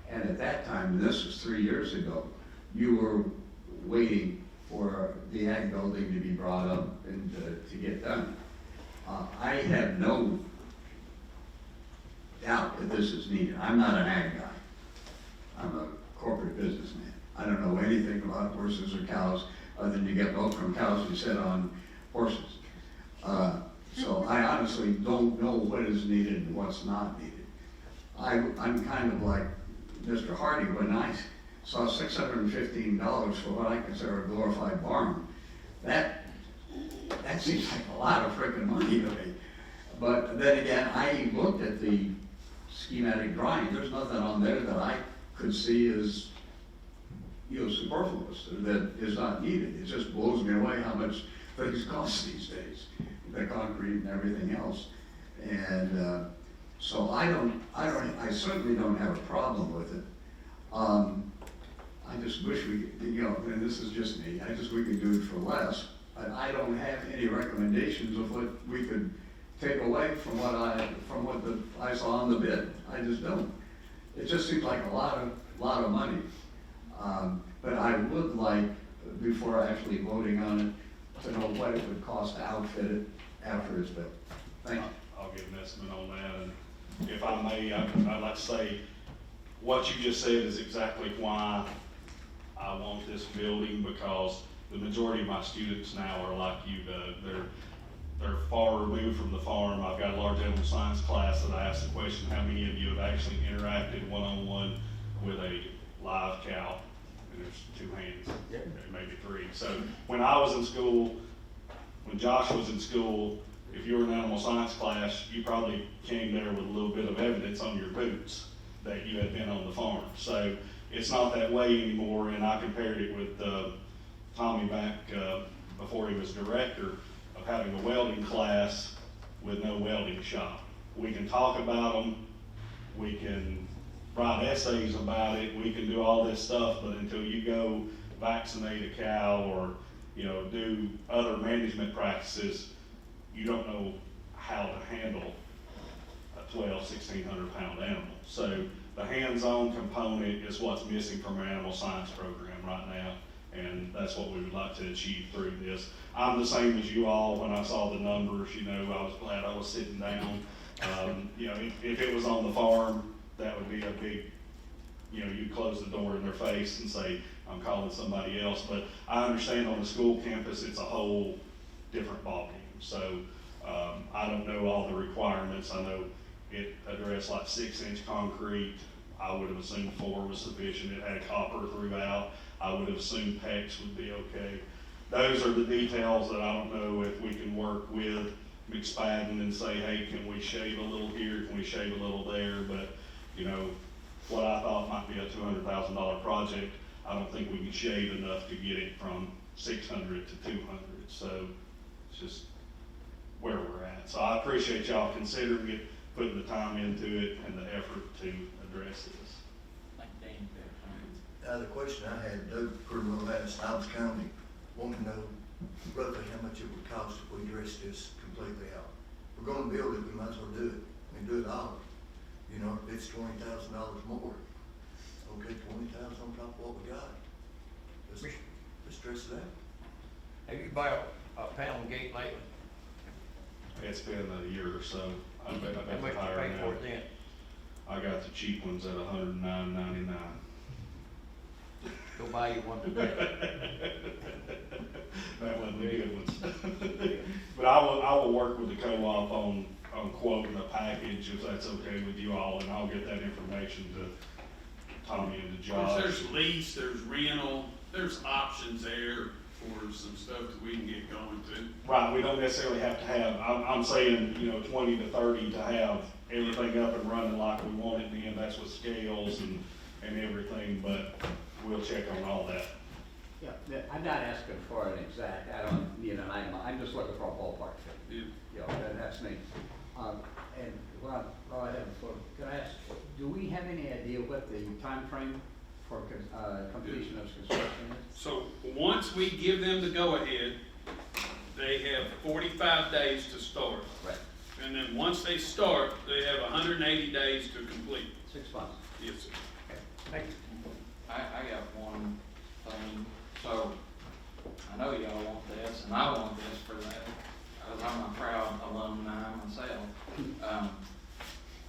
And at that time, and this was 3 years ago, you were waiting for the ag building to be brought up and to get done. I have no doubt that this is needed. I'm not an ag guy. I'm a corporate businessman. I don't know anything about horses or cows, other than you get milk from cows you sit on horses. So I honestly don't know what is needed and what's not needed. I'm kind of like Mr. Hardy when I saw $615 for what I consider a glorified barn. That seems like a lot of frickin' money to me. But then again, I looked at the schematic drawing. There's nothing on there that I could see as, superfluous, that is not needed. It just blows me away how much things cost these days, the concrete and everything else. And so I certainly don't have a problem with it. I just wish we, and this is just me, I just wish we could do it for less. But I don't have any recommendations of what we could take away from what I saw on the bid. I just don't. It just seems like a lot of money. But I would like, before actually voting on it, to know what it would cost to outfit it after it's built. Thank you. I'll give an estimate on that, and if I may, I'd like to say, what you just said is exactly why I want this building, because the majority of my students now are like you, Doug. They're far removed from the farm. I've got a large animal science class that I asked the question, how many of you have actually interacted one-on-one with a live cow? And there's two hands, maybe three. So when I was in school, when Josh was in school, if you were in an animal science class, you probably came there with a little bit of evidence on your boots that you had been on the farm. So it's not that way anymore, and I compared it with Tommy back before he was director, of having a welding class with no welding shop. We can talk about them, we can write essays about it, we can do all this stuff, but until you go vaccinate a cow or do other management practices, you don't know how to handle a 1,600 pound animal. So the hands-on component is what's missing from our animal science program right now, and that's what we would like to achieve through this. I'm the same as you all. When I saw the numbers, I was glad I was sitting down. If it was on the farm, that would be a big, you'd close the door in their face and say, I'm calling somebody else. But I understand on the school campus, it's a whole different ballgame. So I don't know all the requirements. I know it addressed like 6-inch concrete. I would have assumed 4 was sufficient. It had copper throughout. I would have assumed PEX would be okay. Those are the details that I don't know if we can work with McSpadden and say, hey, can we shave a little here? Can we shave a little there? But, what I thought might be a $200,000 project, I don't think we can shave enough to get it from 600 to 200. So it's just where we're at. So I appreciate y'all considering it, putting the time into it and the effort to address this. The question I had, Doug pretty well asked, Dobbs County, wanted to know roughly how much it would cost if we dressed this completely out. We're gonna build it, we might as well do it, do it all. If it's $20,000 more, okay, 20,000 on top of what we got. Let's dress it out. Have you bought a panel gate lately? It's been a year or so. I bet How much you higher pay now. for it then? I got the cheap ones at $109.99. Go buy you one today. That wasn't the good ones. But I will work with the co-op on quoting a package, if that's okay with you all, and I'll get that information to Tommy and to Josh. There's lease, there's rental, there's options there for some stuff that we can get going to. Right, we don't necessarily have to have, I'm saying, 20 to 30 to have everything up and running like we want it, and that's with scales and everything, but we'll check on all that. Yeah, I'm not asking for an exact, I don't need an item, I'm just looking for a ballpark figure. That's me. And while I have, can I ask, do we have any idea what the time frame for completion of construction is? So once we give them the go-ahead, they have 45 days to start. Right. And then once they start, they have 180 days to complete. 6 months. Yes, sir. Okay. Thank you. I got one thing. So I know y'all want this, and I want this for that, because I'm a proud alumni myself.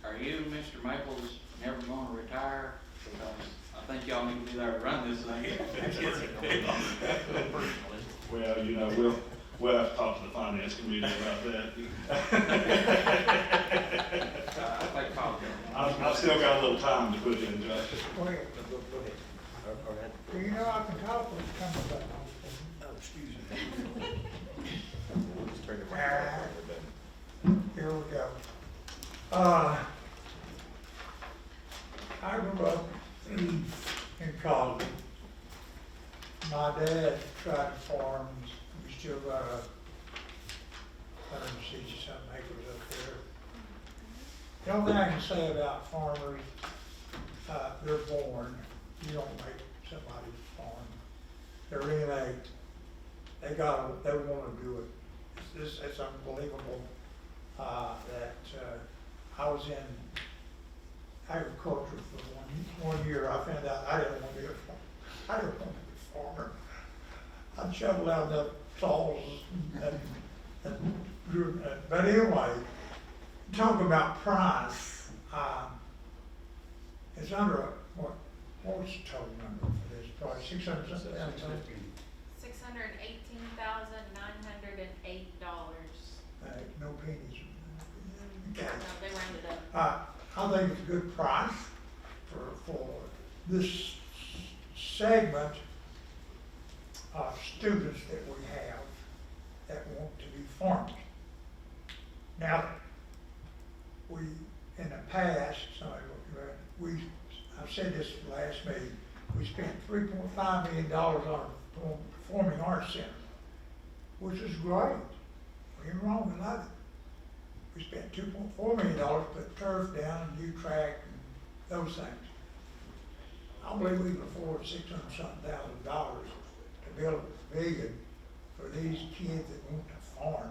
Are you, Mr. Maples, never gonna retire? Because I think y'all need to be there to run this thing. Well, you know, we'll have to talk to the finance committee about that. I think I'll go. I've still got a little time to put in, Judge. Go ahead. Do you know I can talk when it comes about Oh, excuse me. Here we go. I grew up in Colony. My dad tried to farm. We still got 160-something acres up there. The only thing I can say about farmers, they're born. You don't make somebody farm. They're innate. They want to do it. It's unbelievable that I was in agriculture for one year. I found out I didn't want to be a farmer. I'd shovel out the saws and but anyway, talk about price. It's under what's the total number for this? Probably 600 something. $618,908. No pennies. No, they rounded up. I think it's a good price for this segment of students that we have that want to be farmers. Now, in the past, I've said this last meeting, we spent $3.5 million on a performing arts center, which is great. Ain't wrong, I love it. We spent $2.4 million to put turf down and new track and those things. I believe we can afford $600-something thousand to build a pavilion for these kids that want to farm.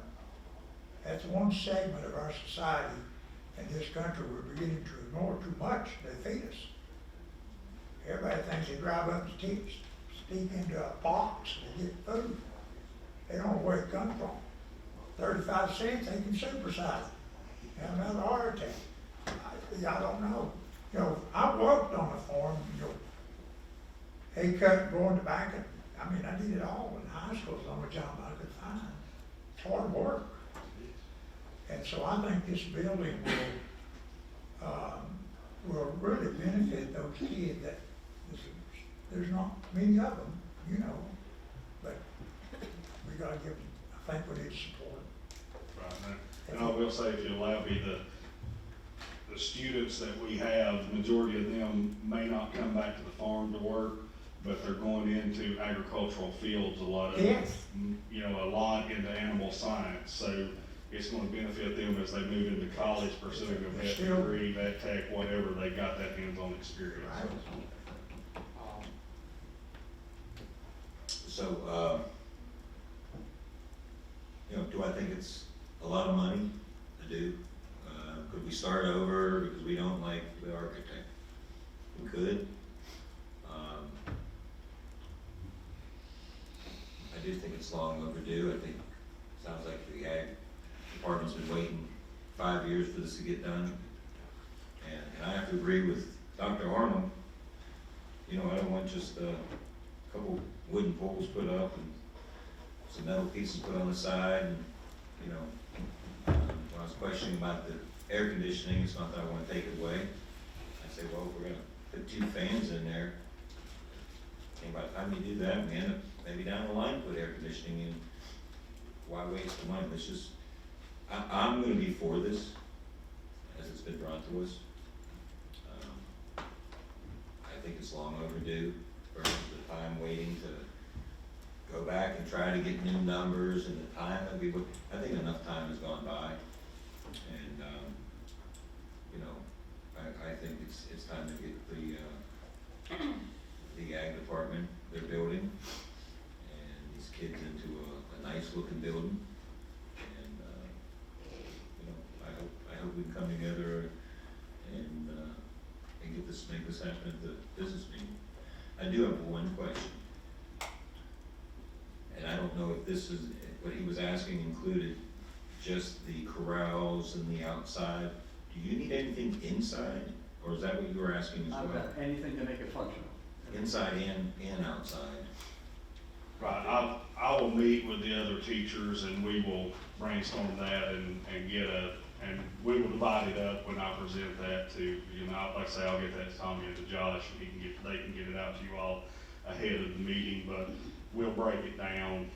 That's one segment of our society in this country we're beginning to ignore too much. They feed us. Everybody thinks they drive up and steep into a box to get food. They don't know where it comes from. 35 cents, they can supersize it. Have another heart attack. I don't know. You know, I worked on a farm, hay cut, growing tobacco. I mean, I did it all in high school, as long as job I could find. It's hard work. And so I think this building will really benefit those kids that, there's not many of them, but we gotta give them, I think we need support. Right. And I will say, if you allow me, the students that we have, the majority of them may not come back to the farm to work, but they're going into agricultural fields, a lot of, Yes. A lot into animal science. So it's going to benefit them as they move into college, pursuing a vet degree, vet tech, whatever. They got that hands-on experience. Right. So, do I think it's a lot of money to do? Could we start over because we don't like the architect? We could. I do think it's long overdue. I think, sounds like the ag department's been waiting 5 years for this to get done. And I have to agree with Dr. Arnold. I don't want just a couple wooden poles put up and some metal pieces put on the side. And, when I was questioning about the air conditioning, it's not that I want to take it away. I say, well, if we're going to put 2 fans in there, and by the time you do that, we end up maybe down the line put air conditioning in. Why waste the money? Let's just, I'm going to be for this as it's been brought to us. I think it's long overdue versus the time waiting to go back and try to get new numbers and the time that we would, I think enough time has gone by. And, I think it's time to get the ag department, their building, and these kids into a nice looking building. And, I hope we can come together and make this happen at the business meeting. I do have one question. And I don't if this is, what he was asking included just the corrals and the outside. Do you need anything inside, or is that what you were asking as I've well? got anything to make it functional. Inside and outside? Right, I will meet with the other teachers and we will brainstorm that and and we will divide it up when I present that to, you know, like I say, I'll get that to Tommy and to Josh, and they can get it out to you all ahead of the meeting, but we'll break it down,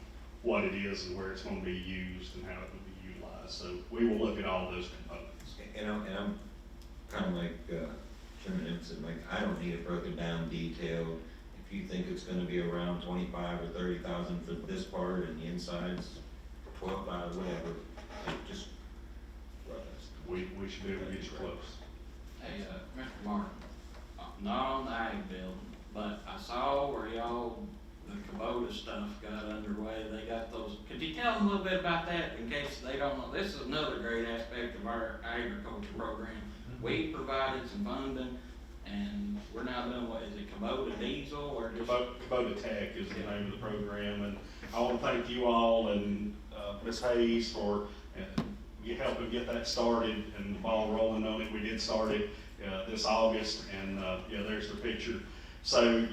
what it is and where it's gonna be used and how it will be utilized. So we will look at all those components. And I'm kind of like Chairman Impson, like, I don't need it broken down, detailed. If you think it's gonna be around 25 or 30,000 for this part and the inside's 12 by whatever, just We should be able to get you close. Hey, Mr. Martin, not on the ag building, but I saw where y'all, the Kubota stuff got underway. They got those, could you tell them a little bit about that in case they don't know? This is another great aspect of our agriculture program. We provided some funding and we're now doing, what is it, Kubota diesel or just? Kubota Tech is the name of the program, and I want to thank you all and Ms. Hayes for helping get that started and the ball rolling on it. We did start it this August, and yeah, there's the picture. So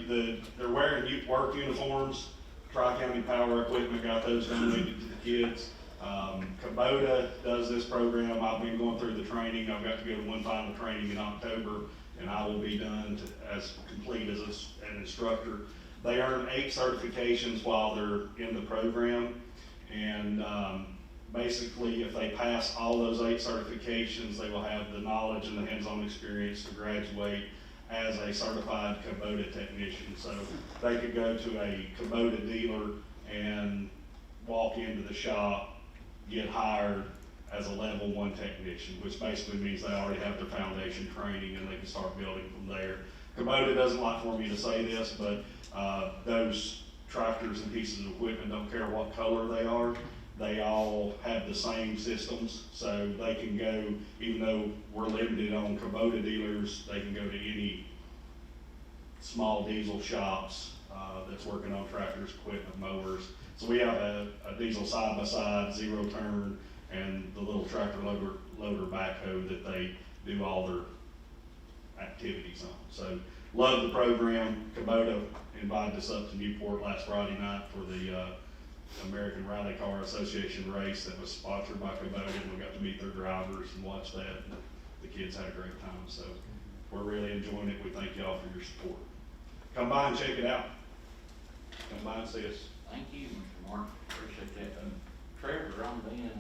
they're wearing work uniforms. Tri-County Power Equipment got those donated to the kids. Kubota does this program. I've been going through the training. I've got to go to one final training in October, and I will be done as complete as an instructor. They earn 8 certifications while they're in the program, and basically, if they pass all those 8 certifications, they will have the knowledge and the hands-on experience to graduate as a certified Kubota technician. So they could go to a Kubota dealer and walk into the shop, get hired as a level 1 technician, which basically means they already have their foundation training and they can start building from there. Kubota doesn't like for me to say this, but those tractors and pieces of equipment, don't care what color they are, they all have the same systems, so they can go, even though we're limited on Kubota dealers, they can go to any small diesel shops that's working on tractors, equipment, mowers. So we have a diesel side-by-side, 0 turn, and the little tractor loader backhoe that they do all their activities on. So love the program. Kubota invited us up to Newport last Friday night for the American Rally Car Association race that was sponsored by Kubota, and we got to meet their drivers and watch that. And the kids had a great time, so we're really enjoying it. We thank y'all for your support. Come by and check it out. Come by and see us. Thank you, Mr. Martin, appreciate that. Trevor, on being,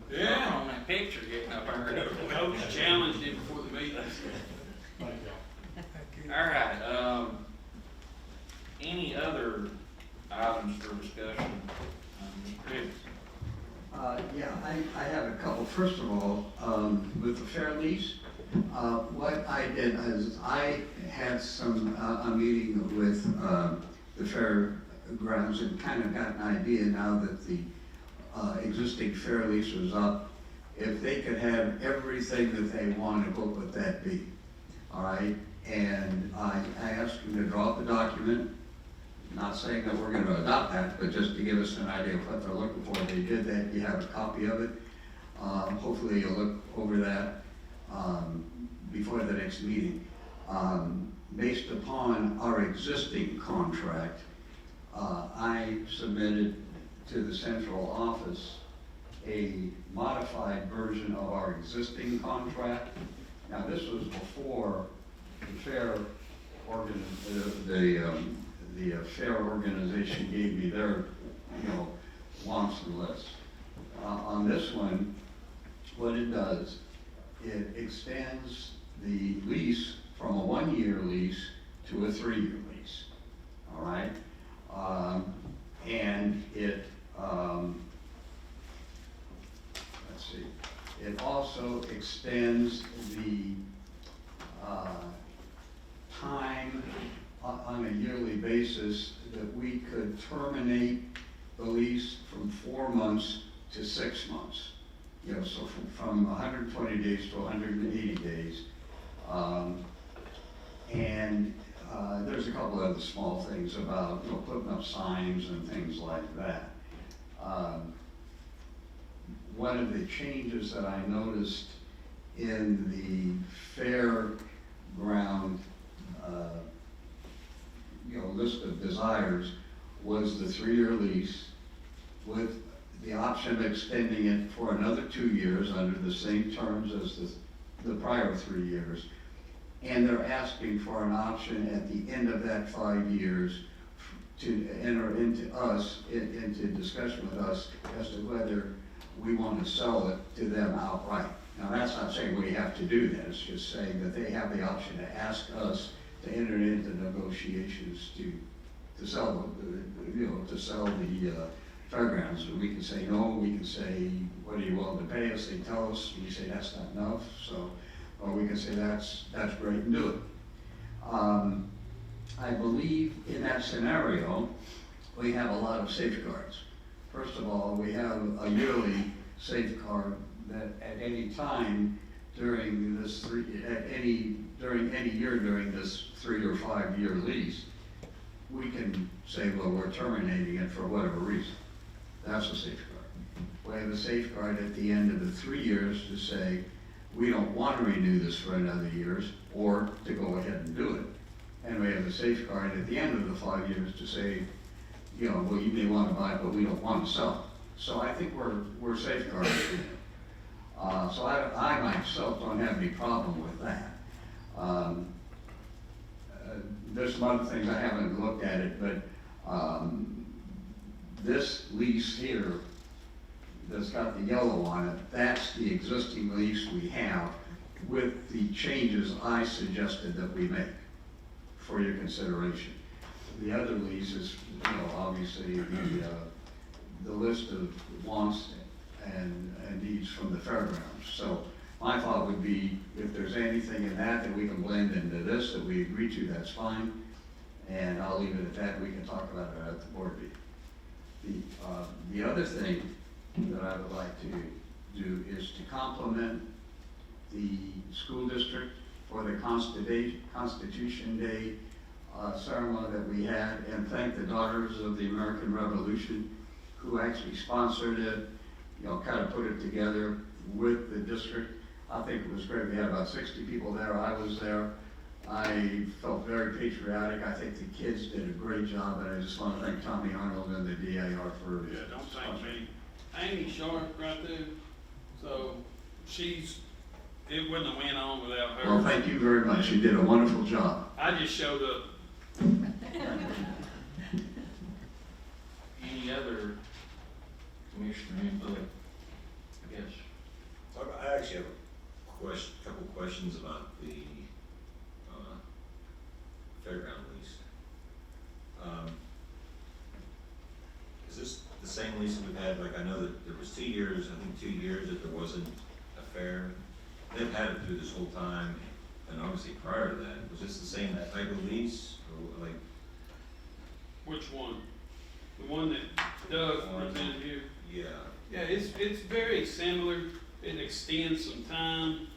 Yeah. on that picture getting up there. Coach challenged him before the meeting. Thank you. All right, any other items for discussion? Chris? Yeah, I have a couple. First of all, with the fair lease, what I did is I had a meeting with the fairgrounds and kind of got an idea now that the existing fair lease was up. If they could have everything that they wanted, what would that be? All right, and I asked them to draw up a document. Not saying that we're going to adopt that, but just to give us an idea of what they're looking for. They did that. You have a copy of it. Hopefully you'll look over that before the next meeting. Based upon our existing contract, I submitted to the central office a modified version of our existing contract. Now this was before the fair the fair organization gave me their, wants and lists. On this one, what it does, it extends the lease from a 1-year lease to a 3-year lease. All right, and it let's see. It also extends the time on a yearly basis that we could terminate the lease from 4 months to 6 months. So from 120 days to 180 days. And there's a couple other small things about putting up signs and things like that. One of the changes that I noticed in the fairground, list of desires was the 3-year lease with the option of extending it for another 2 years under the same terms as the prior 3 years. And they're asking for an option at the end of that 5 years to enter into discussion with us as to whether we want to sell it to them outright. Now, that's not saying we have to do that, it's just saying that they have the option to ask us to enter into negotiations to sell the fairgrounds. And we can say no, we can say, what are you willing to pay us? They tell us, we say that's not enough, so, or we can say that's great and do it. I believe in that scenario, we have a lot of safeguards. First of all, we have a yearly safeguard that at any time during this during any year during this 3 or 5 year lease, we can say, well, we're terminating it for whatever reason. That's a safeguard. We have a safeguard at the end of the 3 years to say, we don't want to renew this for another years, or to go ahead and do it. And we have a safeguard at the end of the 5 years to say, well, you may want to buy it, but we don't want to sell it. So I think we're safeguarded. So I myself don't have any problem with that. There's some other things I haven't looked at it, but this lease here that's got the yellow on it, that's the existing lease we have with the changes I suggested that we make for your consideration. The other lease is, obviously the list of wants and needs from the fairgrounds. So my thought would be, if there's anything in that we can blend into this that we agree to, that's fine. And I'll leave it at that. We can talk about it at the board meeting. The other thing that I would like to do is to compliment the school district for the Constitution Day ceremony that we had, and thank the Daughters of the American Revolution who actually sponsored it, kind of put it together with the district. I think it was great. We had about 60 people there. I was there. I felt very patriotic. I think the kids did a great job, and I just want to thank Tommy Arnold and the DAR for Yeah, don't thank me. Amy Sharp right there, so it wouldn't have went on without her. Well, thank you very much. You did a wonderful job. I just showed up. Any other commissioner input? Yes. I actually have a couple questions about the fairground lease. Is this the same lease that we've had? Like, I know that there was 2 years, I think 2 years that there wasn't a fair. They've had it through this whole time, and obviously prior to that, was this the same, that type of lease, or like? Which one? The one that Doug presented here? Yeah. Yeah, it's very similar. It extends some time.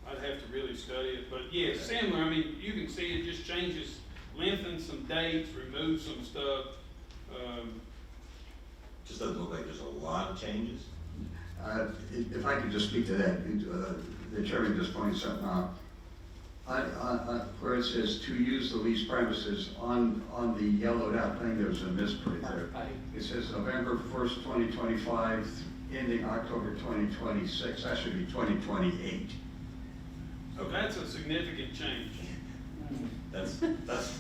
I'd have to really study it, but yeah, similar. I mean, you can see it just changes, lengthens some dates, removes some stuff. Just doesn't look like there's a lot of changes. If I could just speak to that, the chairman just pointed something out. Where it says to use the leased premises, on the yellowed out thing, there's a misprint there. It says November 1st, 2025, ending October 2026. That should be 2028. So that's a significant change. That's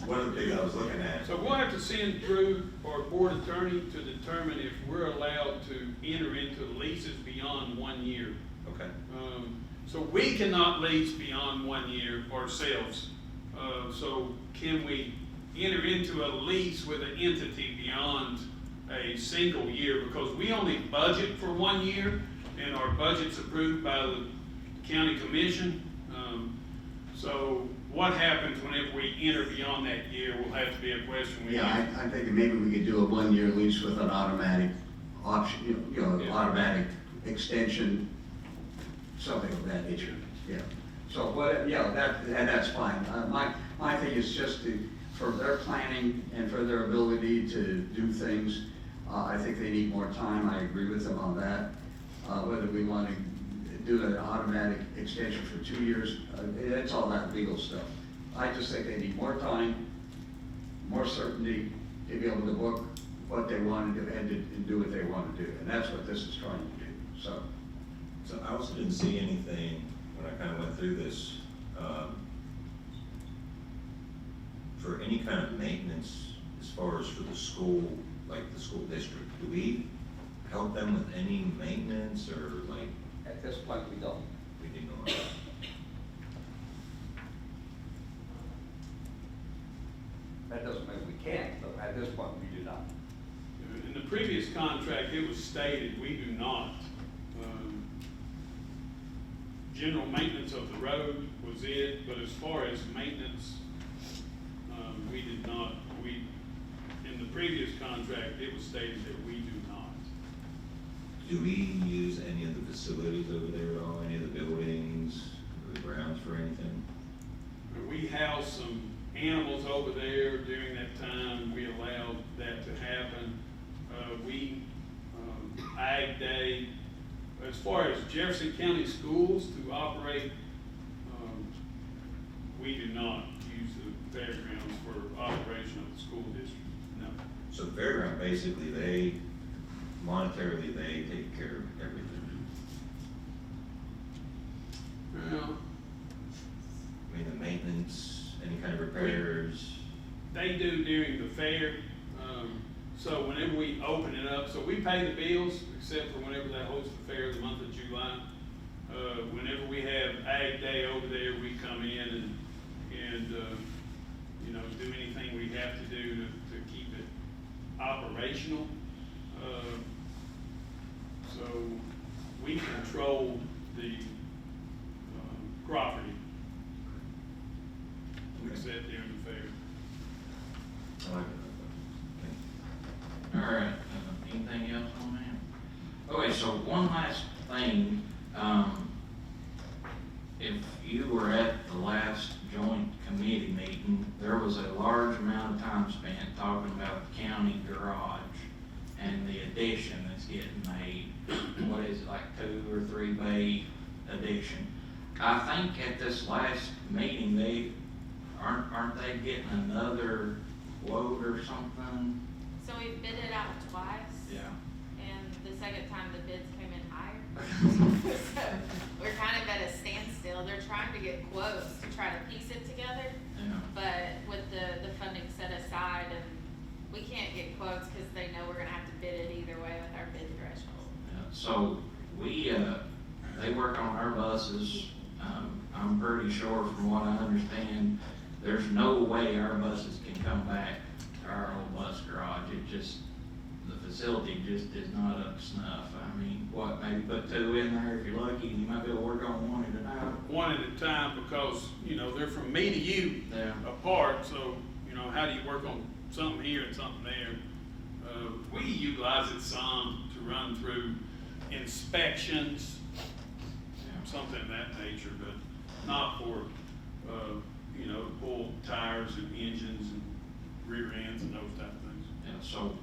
one of the things I was looking at. So we'll have to send through our board attorney to determine if we're allowed to enter into leases beyond 1 year. Okay. So we cannot lease beyond 1 year ourselves. So can we enter into a lease with an entity beyond a single year? Because we only budget for 1 year, and our budget's approved by the county commission. So what happens whenever we enter beyond that year will have to be a question we Yeah, I'm thinking maybe we could do a 1 year lease with an automatic option, automatic extension, something of that nature, yeah. So what, yeah, and that's fine. My thing is just for their planning and for their ability to do things, I think they need more time. I agree with them on that. Whether we want to do an automatic extension for 2 years, it's all that legal stuff. I just think they need more time, more certainty to be able to book what they want to do and do what they want to do. And that's what this is trying to do, so. So I also didn't see anything when I kind of went through this, for any kind of maintenance as far as for the school, like the school district. Do we help them with any maintenance or like? At this point, we don't. We do not. That doesn't mean we can't, but at this point, we do not. In the previous contract, it was stated we do not. General maintenance of the road was it, but as far as maintenance, we did not. In the previous contract, it was stated that we do not. Do we use any of the facilities over there at all, any of the buildings, or the grounds for anything? We housed some animals over there during that time. We allowed that to happen. Ag Day, as far as Jefferson County Schools to operate, we do not use the fairgrounds for operation of the school district, no. So fairground, basically, monetarily, they take care of everything. Well, I mean, the maintenance, any kind of repairs. they do during the fair. So whenever we open it up, so we pay the bills, except for whenever they host the fair the month of July. Whenever we have Ag Day over there, we come in and do anything we have to do to keep it operational. So we control the property, except during the fair. I like it. All right, anything else on that? Okay, so one last thing, if you were at the last joint committee meeting, there was a large amount of time spent talking about the county garage and the addition that's getting made. What is it, like 2 or 3 bay addition? I think at this last meeting, they aren't they getting another quote or something? So we bid it out twice. Yeah. And the second time the bids came in higher. So we're kind of at a standstill. They're trying to get quotes to try to piece it together. Yeah. But with the funding set aside, and we can't get quotes because they know we're gonna have to bid it either way with our bid threshold. Yeah, so they work on our buses. I'm pretty sure from what I understand, there's no way our buses can come back to our old bus garage. The facility just is not up to snuff. I mean, maybe put 2 in there if you're lucky, and you might be able to work on one at a time. One at a time, because, they're from me to you Yeah. apart, so, how do you work on something here and something there? We utilize it some to run through inspections, something of that nature, but not for, pull tires and engines and rear ends and those type of things. Yeah, so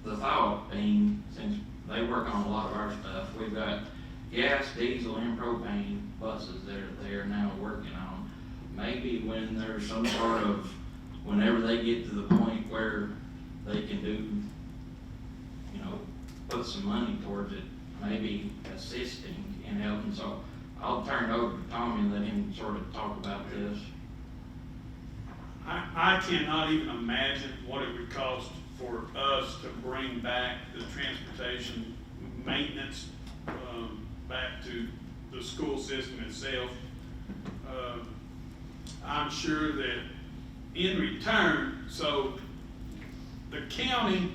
the thought being, since they work on a lot of our stuff, we've got gas, diesel, and propane buses that they are now working on. Maybe when there's some sort of, whenever they get to the point where they can do, put some money towards it, maybe assisting in helping. So I'll turn it over to Tommy and let him sort of talk about this. I cannot even imagine what it would cost for us to bring back the transportation maintenance back to the school system itself. I'm sure that in return, so the county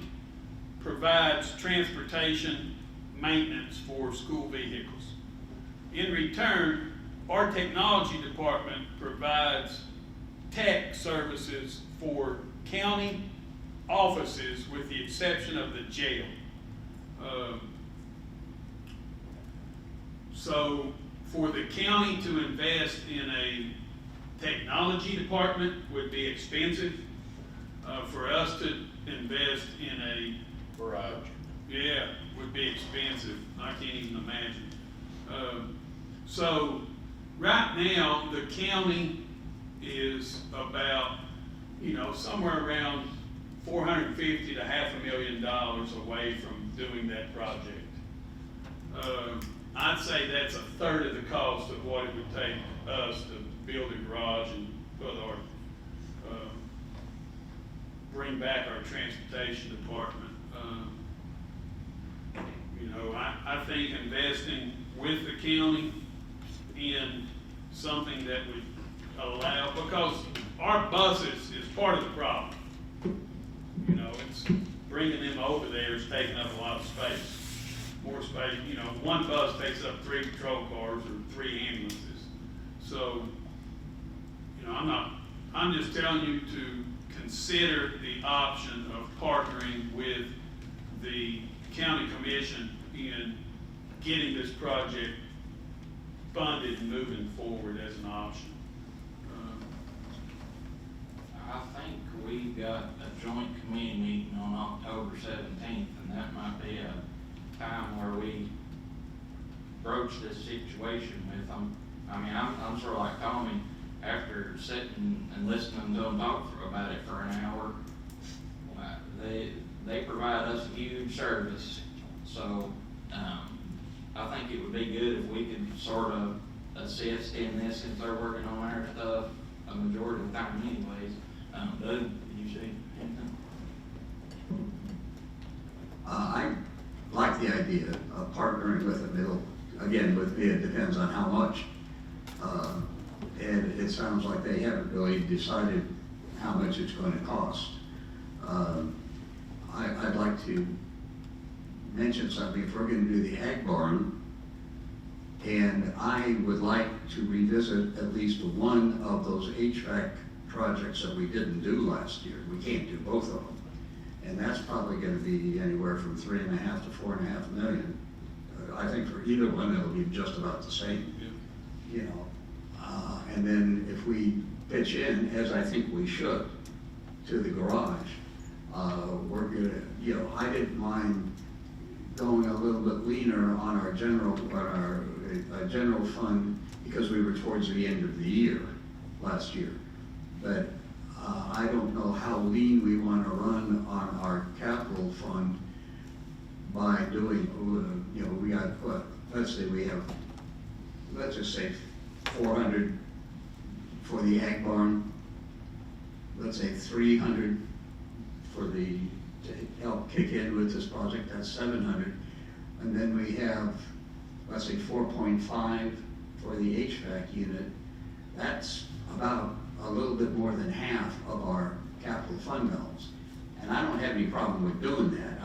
provides transportation maintenance for school vehicles. In return, our technology department provides tech services for county offices with the exception of the jail. So for the county to invest in a technology department would be expensive. For us to invest in a Garage. yeah, would be expensive. I can't even imagine. So right now, the county is about, somewhere around $450,000 to $500,000 away from doing that project. I'd say that's a third of the cost of what it would take us to build a garage and put our, bring back our transportation department. I think investing with the county in something that would allow, because our buses is part of the problem. It's bringing them over there is taking up a lot of space. More space, one bus takes up 3 patrol cars or 3 ambulances. So, I'm just telling you to consider the option of partnering with the county commission in getting this project funded and moving forward as an option. I think we've got a joint committee meeting on October 17th, and that might be a time where we broach this situation with them. I'm sort of like Tommy, after sitting and listening to them talk about it for an hour. They provide us a huge service, so I think it would be good if we could sort of assist in this since they're working on our stuff a majority of the time anyways. Doug, did you see anything? I like the idea of partnering with them. Again, with me, it depends on how much. And it sounds like they haven't really decided how much it's going to cost. I'd like to mention something. If we're going to do the Ag Barn, and I would like to revisit at least one of those HVAC projects that we didn't do last year. We can't do both of them. And that's probably going to be anywhere from $3.5 to $4.5 million. I think for either one, it'll be just about the same. And then if we pitch in, as I think we should, to the garage, we're gonna, I didn't mind going a little bit leaner on our general fund because we were towards the end of the year last year. But I don't know how lean we want to run on our capital fund by doing, we got what? Let's say we have, let's just say 400 for the Ag Barn. Let's say 300 for to help kick in with this project, that's 700. And then we have, let's say 4.5 for the HVAC unit. That's about a little bit more than half of our capital fund balance. And I don't have any problem with doing that.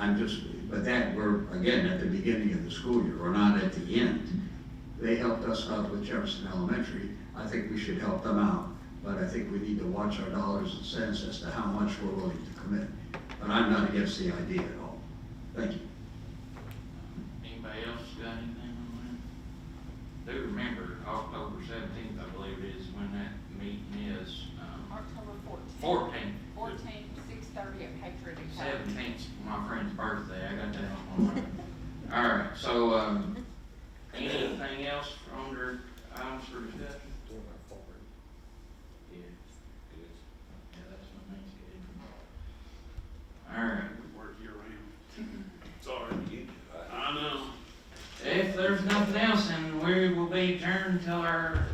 But that, we're, again, at the beginning of the school year, we're not at the end. They helped us out with Jefferson Elementary. I think we should help them out. But I think we need to watch our dollars and cents as to how much we're willing to commit. But I'm not against the idea at all. Thank you. Anybody else got anything on that? Do remember, October 17th, I believe it is, when that meeting is. October 14th. 14th. 6:30 at Patriot Academy. 17th, my friend's birthday, I got that on my mind. All right, so, anything else under items for discussion? Yeah, good. Yeah, that's what makes it. All right. We work year round. Sorry. I know. If there's nothing else, then we will be adjourned until our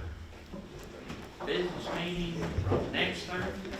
business meeting next Thursday.